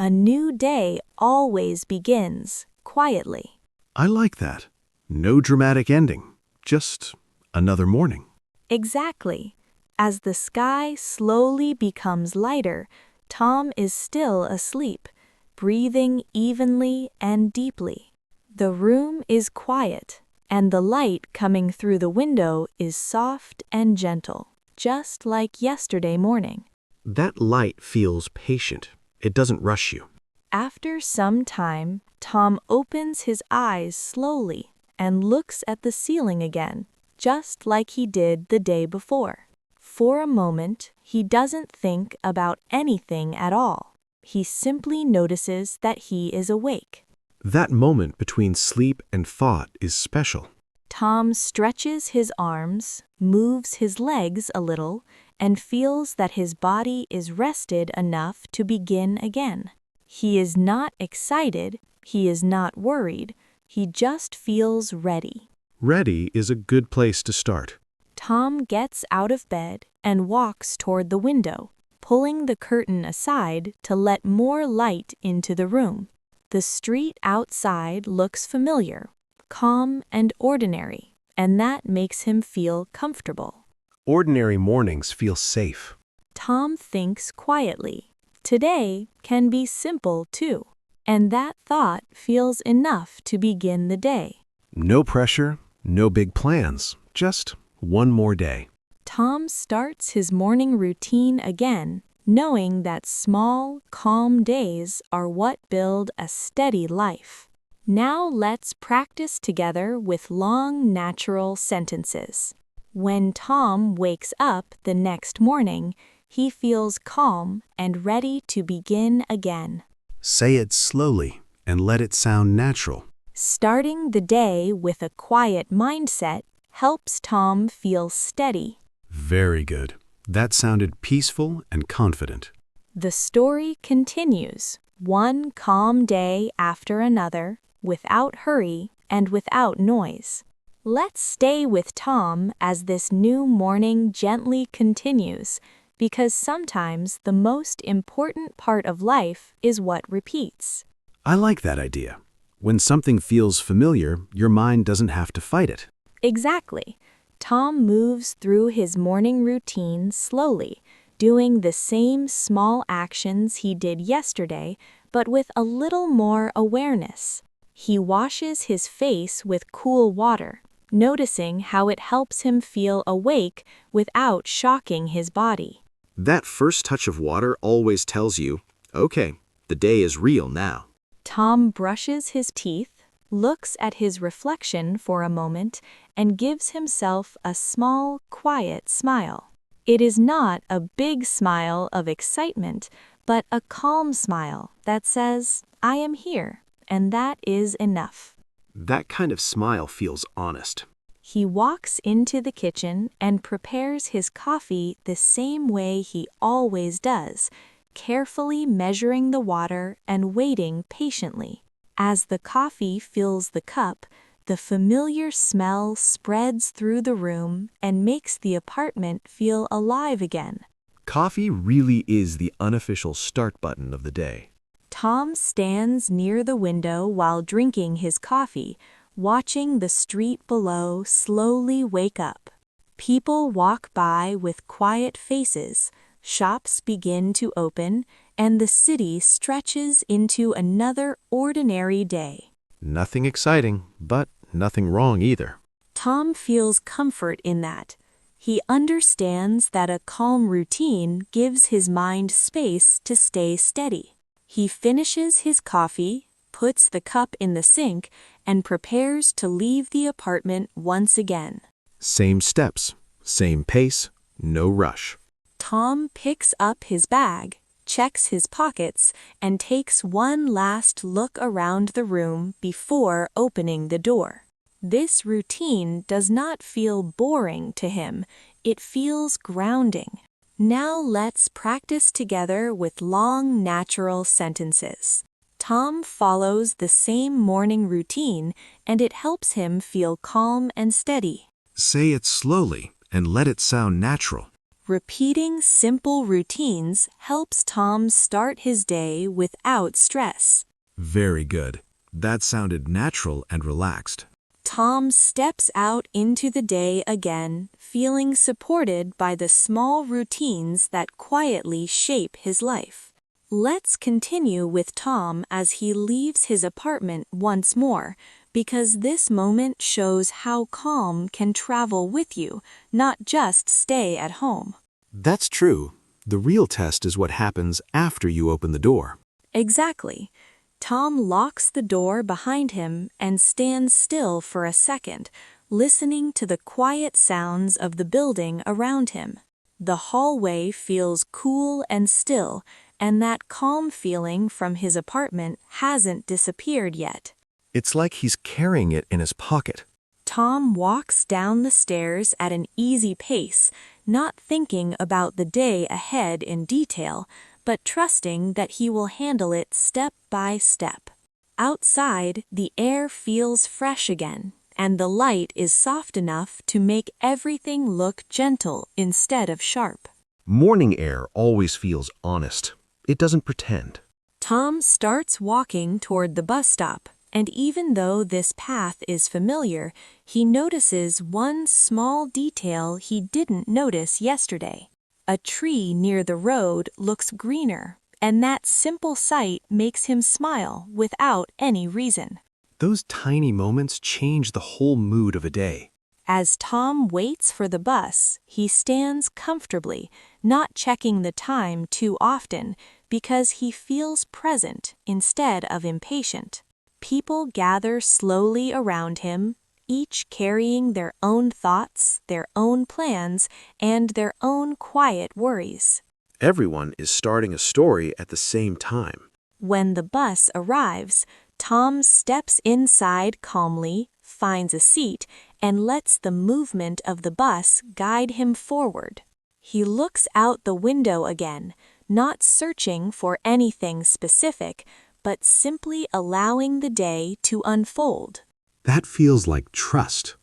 A new day always begins quietly. I like that. No dramatic ending, just another morning. Exactly. As the sky slowly becomes lighter, Tom is still asleep, breathing evenly and deeply. The room is quiet, and the light coming through the window is soft and gentle, just like yesterday morning. That light feels patient. It doesn't rush you. After some time, Tom opens his eyes slowly and looks at the ceiling again, just like he did the day before. For a moment, he doesn't think about anything at all. He simply notices that he is awake. That moment between sleep and thought is special. Tom stretches his arms, moves his legs a little, and feels that his body is rested enough to begin again. He is not excited, he is not worried, he just feels ready. Ready is a good place to start. Tom gets out of bed and walks toward the window, pulling the curtain aside to let more light into the room. The street outside looks familiar, calm and ordinary, and that makes him feel comfortable. Ordinary mornings feel safe. Tom thinks quietly. Today can be simple too, and that thought feels enough to begin the day. No pressure, no big plans, just one more day. Tom starts his morning routine again, knowing that small, calm days are what build a steady life. Now let's practice together with long, natural sentences. When Tom wakes up the next morning, he feels calm and ready to begin again. Say it slowly and let it sound natural. Starting the day with a quiet mindset helps Tom feel steady. Very good. That sounded peaceful and confident. The story continues, one calm day after another, without hurry and without noise. Let's stay with Tom as this new morning gently continues, because sometimes the most important part of life is what repeats. I like that idea. When something feels familiar, your mind doesn't have to fight it. Exactly. Tom moves through his morning routine slowly, doing the same small actions he did yesterday, but with a little more awareness. He washes his face with cool water, noticing how it helps him feel awake without shocking his body. That first touch of water always tells you, okay, the day is real now. Tom brushes his teeth, looks at his reflection for a moment, and gives himself a small, quiet smile. It is not a big smile of excitement, but a calm smile that says, I am here, and that is enough. That kind of smile feels honest. He walks into the kitchen and prepares his coffee the same way he always does, carefully measuring the water and waiting patiently. As the coffee fills the cup, the familiar smell spreads through the room and makes the apartment feel alive again. Coffee really is the unofficial start button of the day. Tom stands near the window while drinking his coffee, watching the street below slowly wake up. People walk by with quiet faces, shops begin to open, and the city stretches into another ordinary day. Nothing exciting, but nothing wrong either. Tom feels comfort in that. He understands that a calm routine gives his mind space to stay steady. He finishes his coffee, puts the cup in the sink, and prepares to leave the apartment once again. Same steps, same pace, no rush. Tom picks up his bag, checks his pockets, and takes one last look around the room before opening the door. This routine does not feel boring to him, it feels grounding. Now let's practice together with long, natural sentences. Tom follows the same morning routine, and it helps him feel calm and steady. Say it slowly and let it sound natural. Repeating simple routines helps Tom start his day without stress. Very good. That sounded natural and relaxed. Tom steps out into the day again, feeling supported by the small routines that quietly shape his life. Let's continue with Tom as he leaves his apartment once more, because this moment shows how calm can travel with you, not just stay at home. That's true. The real test is what happens after you open the door. Exactly. Tom locks the door behind him and stands still for a second, listening to the quiet sounds of the building around him. The hallway feels cool and still, and that calm feeling from his apartment hasn't disappeared yet. It's like he's carrying it in his pocket. Tom walks down the stairs at an easy pace, not thinking about the day ahead in detail, but trusting that he will handle it step by step. Outside, the air feels fresh again, and the light is soft enough to make everything look gentle instead of sharp. Morning air always feels honest. It doesn't pretend. Tom starts walking toward the bus stop, and even though this path is familiar, he notices one small detail he didn't notice yesterday. A tree near the road looks greener, and that simple sight makes him smile without any reason. Those tiny moments change the whole mood of a day. As Tom waits for the bus, he stands comfortably, not checking the time too often, because he feels present instead of impatient. People gather slowly around him, each carrying their own thoughts, their own plans, and their own quiet worries. Everyone is starting a story at the same time. When the bus arrives, Tom steps inside calmly, finds a seat, and lets the movement of the bus guide him forward. He looks out the window again, not searching for anything specific, but simply allowing the day to unfold. That feels like trust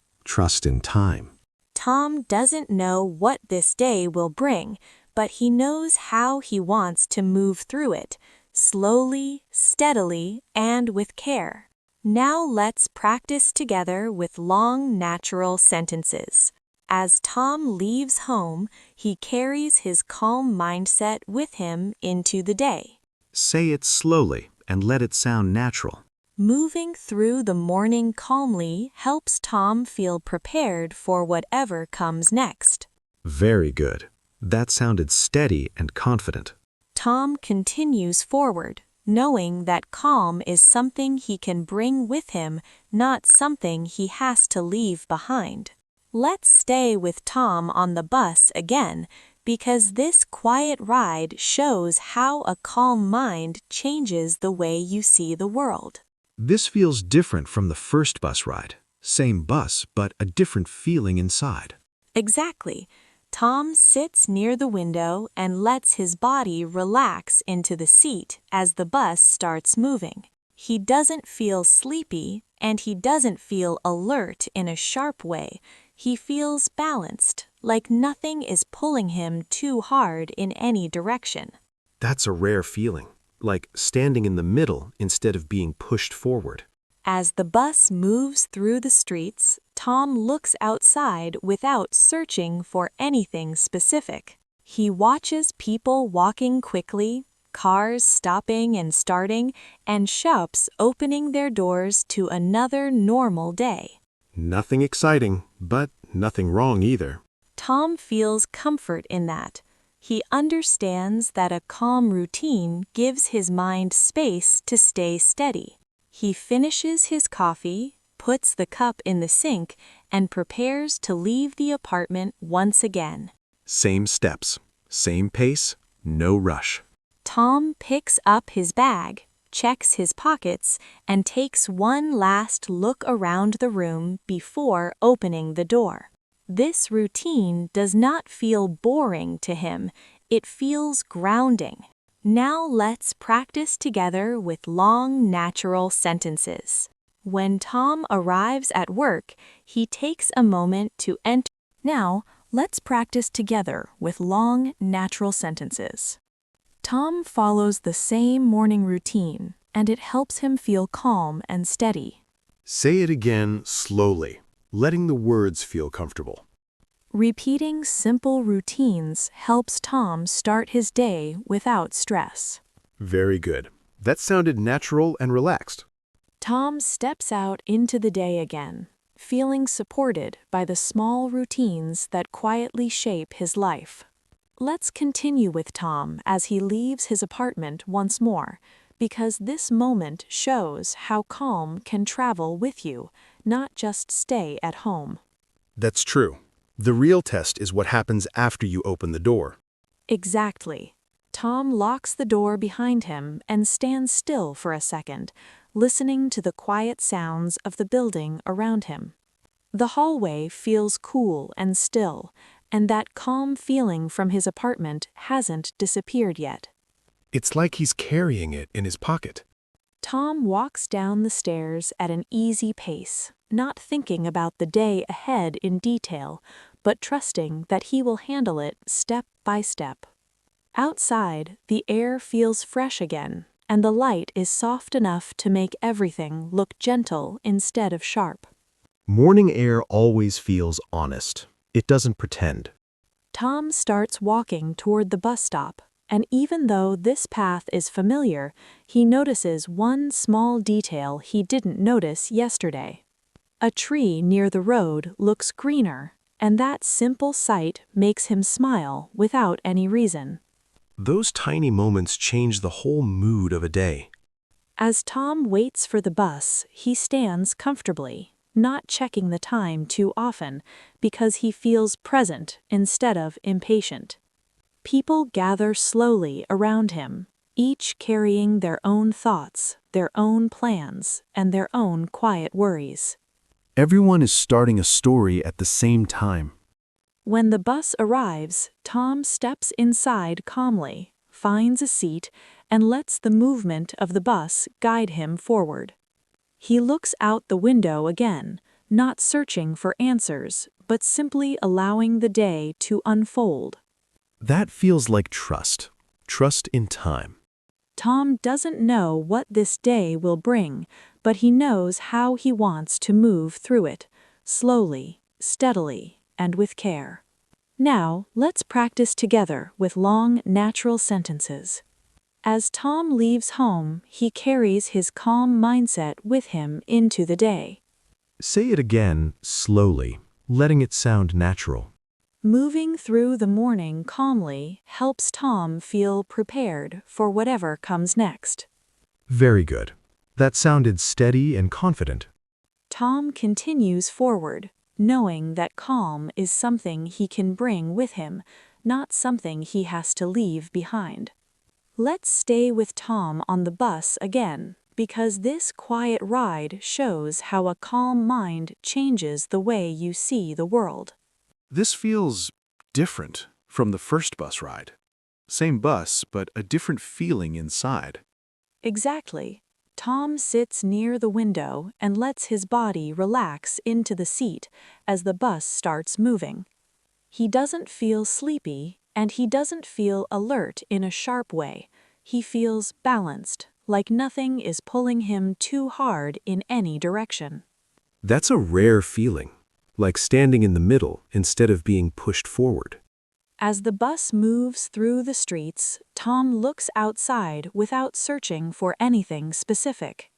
in time. Tom doesn't know what this day will bring, but he knows how he wants to move through it, slowly, steadily, and with care. Now let's practice together with long natural sentences. As Tom leaves home, he carries his calm mindset with him into the day. Say it slowly and let it sound natural. Moving through the morning calmly helps Tom feel prepared for whatever comes next. Very good. That sounded steady and confident. Tom continues forward, knowing that calm is something he can bring with him, not something he has to leave behind. Let's stay with Tom on the bus again, because this quiet ride shows how a calm mind changes the way you see the world. This feels different from the first bus ride. Same bus, but a different feeling inside. Exactly. Tom sits near the window and lets his body relax into the seat as the bus starts moving. He doesn't feel sleepy, and he doesn't feel alert in a sharp way. He feels balanced, like nothing is pulling him too hard in any direction. That's a rare feeling, like standing in the middle instead of being pushed forward. As the bus moves through the streets, Tom looks outside without searching for anything specific. He watches people walking quickly, cars stopping and starting, and shops opening their doors to another normal day. Nothing exciting, but nothing wrong either. Tom feels comfort in that. He understands that a calm routine gives his mind space to stay steady. He finishes his coffee, puts the cup in the sink, and prepares to leave the apartment once again. Same steps, same pace, no rush. Tom picks up his bag, checks his pockets, and takes one last look around the room before opening the door. This routine does not feel boring to him, it feels grounding. Now let's practice together with long, natural sentences. When Tom arrives at work, he takes a moment to enter. Now, let's practice together with long, natural sentences. Tom follows the same morning routine, and it helps him feel calm and steady. Say it again slowly, letting the words feel comfortable. Repeating simple routines helps Tom start his day without stress. Very good. That sounded natural and relaxed. Tom steps out into the day again, feeling supported by the small routines that quietly shape his life. Let's continue with Tom as he leaves his apartment once more, because this moment shows how calm can travel with you, not just stay at home. That's true. The real test is what happens after you open the door. Exactly. Tom locks the door behind him and stands still for a second, listening to the quiet sounds of the building around him. The hallway feels cool and still, and that calm feeling from his apartment hasn't disappeared yet. It's like he's carrying it in his pocket. Tom walks down the stairs at an easy pace, not thinking about the day ahead in detail, but trusting that he will handle it step by step. Outside, the air feels fresh again, and the light is soft enough to make everything look gentle instead of sharp. Morning air always feels honest. It doesn't pretend. Tom starts walking toward the bus stop, and even though this path is familiar, he notices one small detail he didn't notice yesterday. A tree near the road looks greener, and that simple sight makes him smile without any reason. Those tiny moments change the whole mood of a day. As Tom waits for the bus, he stands comfortably, not checking the time too often, because he feels present instead of impatient. People gather slowly around him, each carrying their own thoughts, their own plans, and their own quiet worries. Everyone is starting a story at the same time. When the bus arrives, Tom steps inside calmly, finds a seat, and lets the movement of the bus guide him forward. He looks out the window again, not searching for answers, but simply allowing the day to unfold. That feels like trust. Trust in time. Tom doesn't know what this day will bring, but he knows how he wants to move through it, slowly, steadily, and with care. Now, let's practice together with long, natural sentences. As Tom leaves home, he carries his calm mindset with him into the day. Say it again, slowly, letting it sound natural. Moving through the morning calmly helps Tom feel prepared for whatever comes next. Very good. That sounded steady and confident. Tom continues forward, knowing that calm is something he can bring with him, not something he has to leave behind. Let's stay with Tom on the bus again, because this quiet ride shows how a calm mind changes the way you see the world. This feels different from the first bus ride. Same bus, but a different feeling inside. Exactly. Tom sits near the window and lets his body relax into the seat as the bus starts moving. He doesn't feel sleepy, and he doesn't feel alert in a sharp way. He feels balanced, like nothing is pulling him too hard in any direction. That's a rare feeling, like standing in the middle instead of being pushed forward. As the bus moves through the streets, Tom looks outside without searching for anything specific.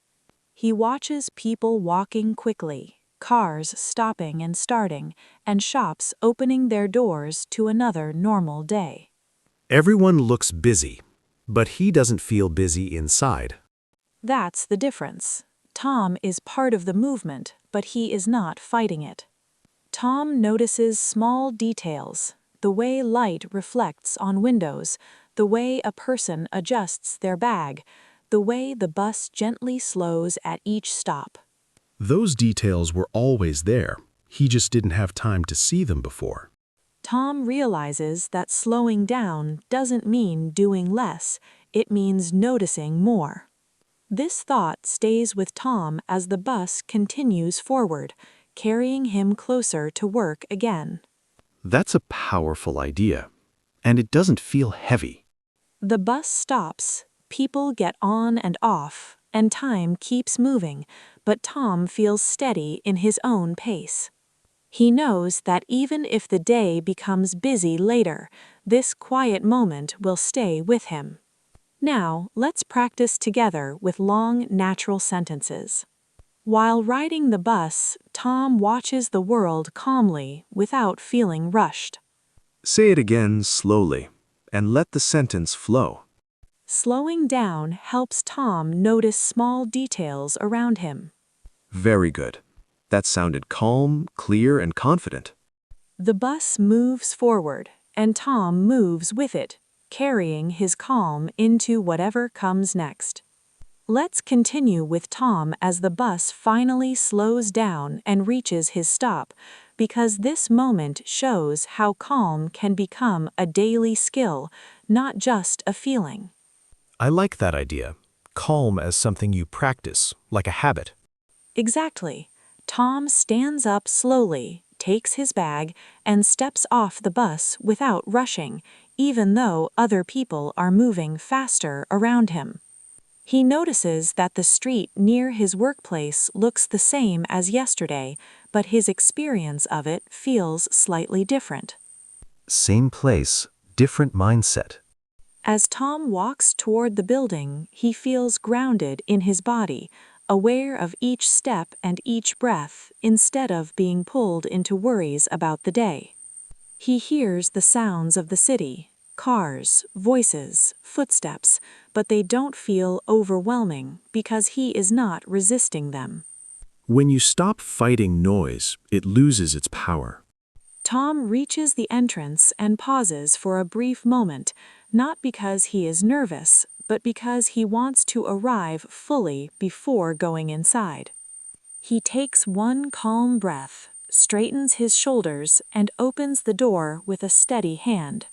He watches people walking quickly, cars stopping and starting, and shops opening their doors to another normal day. Everyone looks busy, but he doesn't feel busy inside. That's the difference. Tom is part of the movement, but he is not fighting it. Tom notices small details, the way light reflects on windows, the way a person adjusts their bag, the way the bus gently slows at each stop. Those details were always there. He just didn't have time to see them before. Tom realizes that slowing down doesn't mean doing less, it means noticing more. This thought stays with Tom as the bus continues forward, carrying him closer to work again. That's a powerful idea, and it doesn't feel heavy. The bus stops, people get on and off, and time keeps moving, but Tom feels steady in his own pace. He knows that even if the day becomes busy later, this quiet moment will stay with him. Now, let's practice together with long, natural sentences. While riding the bus, Tom watches the world calmly without feeling rushed. Say it again slowly, and let the sentence flow. Slowing down helps Tom notice small details around him. Very good. That sounded calm, clear, and confident. The bus moves forward, and Tom moves with it, carrying his calm into whatever comes next. Let's continue with Tom as the bus finally slows down and reaches his stop, because this moment shows how calm can become a daily skill, not just a feeling. I like that idea. Calm as something you practice, like a habit. Exactly. Tom stands up slowly, takes his bag, and steps off the bus without rushing, even though other people are moving faster around him. He notices that the street near his workplace looks the same as yesterday, but his experience of it feels slightly different. Same place, different mindset. As Tom walks toward the building, he feels grounded in his body, aware of each step and each breath instead of being pulled into worries about the day. He hears the sounds of the city, cars, voices, footsteps, but they don't feel overwhelming because he is not resisting them. When you stop fighting noise, it loses its power. Tom reaches the entrance and pauses for a brief moment, not because he is nervous, but because he wants to arrive fully before going inside. He takes one calm breath, straightens his shoulders, and opens the door with a steady hand.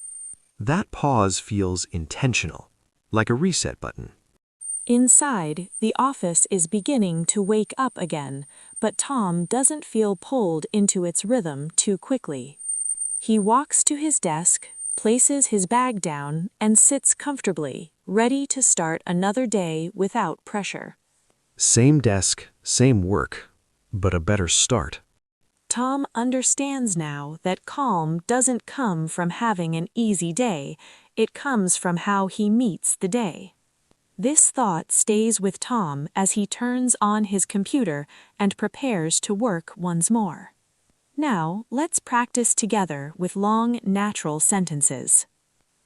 That pause feels intentional, like a reset button. Inside, the office is beginning to wake up again, but Tom doesn't feel pulled into its rhythm too quickly. He walks to his desk, places his bag down, and sits comfortably, ready to start another day without pressure. Same desk, same work, but a better start. Tom understands now that calm doesn't come from having an easy day, it comes from how he meets the day. This thought stays with Tom as he turns on his computer and prepares to work once more. Now, let's practice together with long, natural sentences.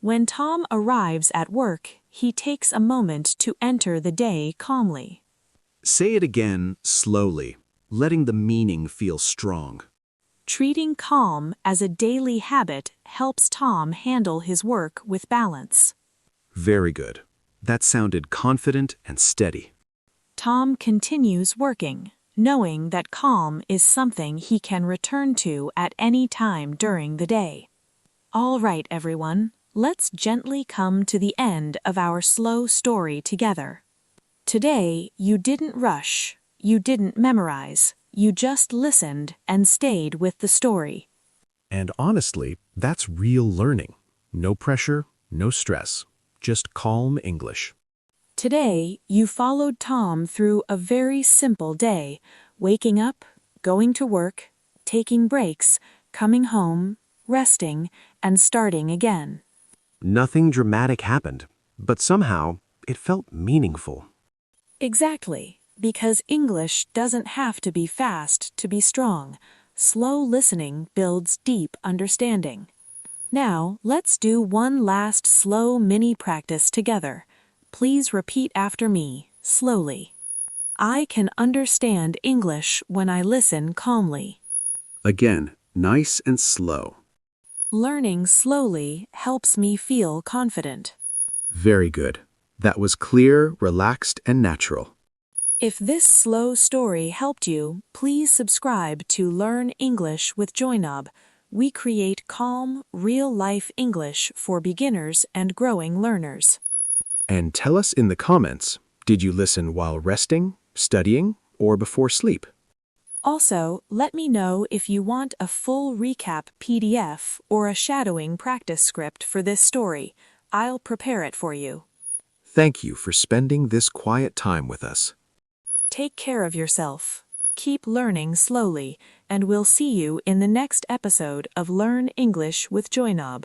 When Tom arrives at work, he takes a moment to enter the day calmly. Say it again slowly, letting the meaning feel strong. Treating calm as a daily habit helps Tom handle his work with balance. Very good. That sounded confident and steady. Tom continues working, knowing that calm is something he can return to at any time during the day. All right, everyone, let's gently come to the end of our slow story together. Today, you didn't rush, you didn't memorize, you just listened and stayed with the story. And honestly, that's real learning. No pressure, no stress. Just calm English. Today, you followed Tom through a very simple day, waking up, going to work, taking breaks, coming home, resting, and starting again. Nothing dramatic happened, but somehow it felt meaningful. Exactly, because English doesn't have to be fast to be strong. Slow listening builds deep understanding. Now, let's do one last slow mini practice together. Please repeat after me, slowly. I can understand English when I listen calmly. Again, nice and slow. Learning slowly helps me feel confident. Very good. That was clear, relaxed, and natural. If this slow story helped you, please subscribe to Learn English with Joynob. We create calm, real-life English for beginners and growing learners. And tell us in the comments, did you listen while resting, studying, or before sleep? Also, let me know if you want a full recap PDF or a shadowing practice script for this story. I'll prepare it for you. Thank you for spending this quiet time with us. Take care of yourself. Keep learning slowly, and we'll see you in the next episode of Learn English with Joynob.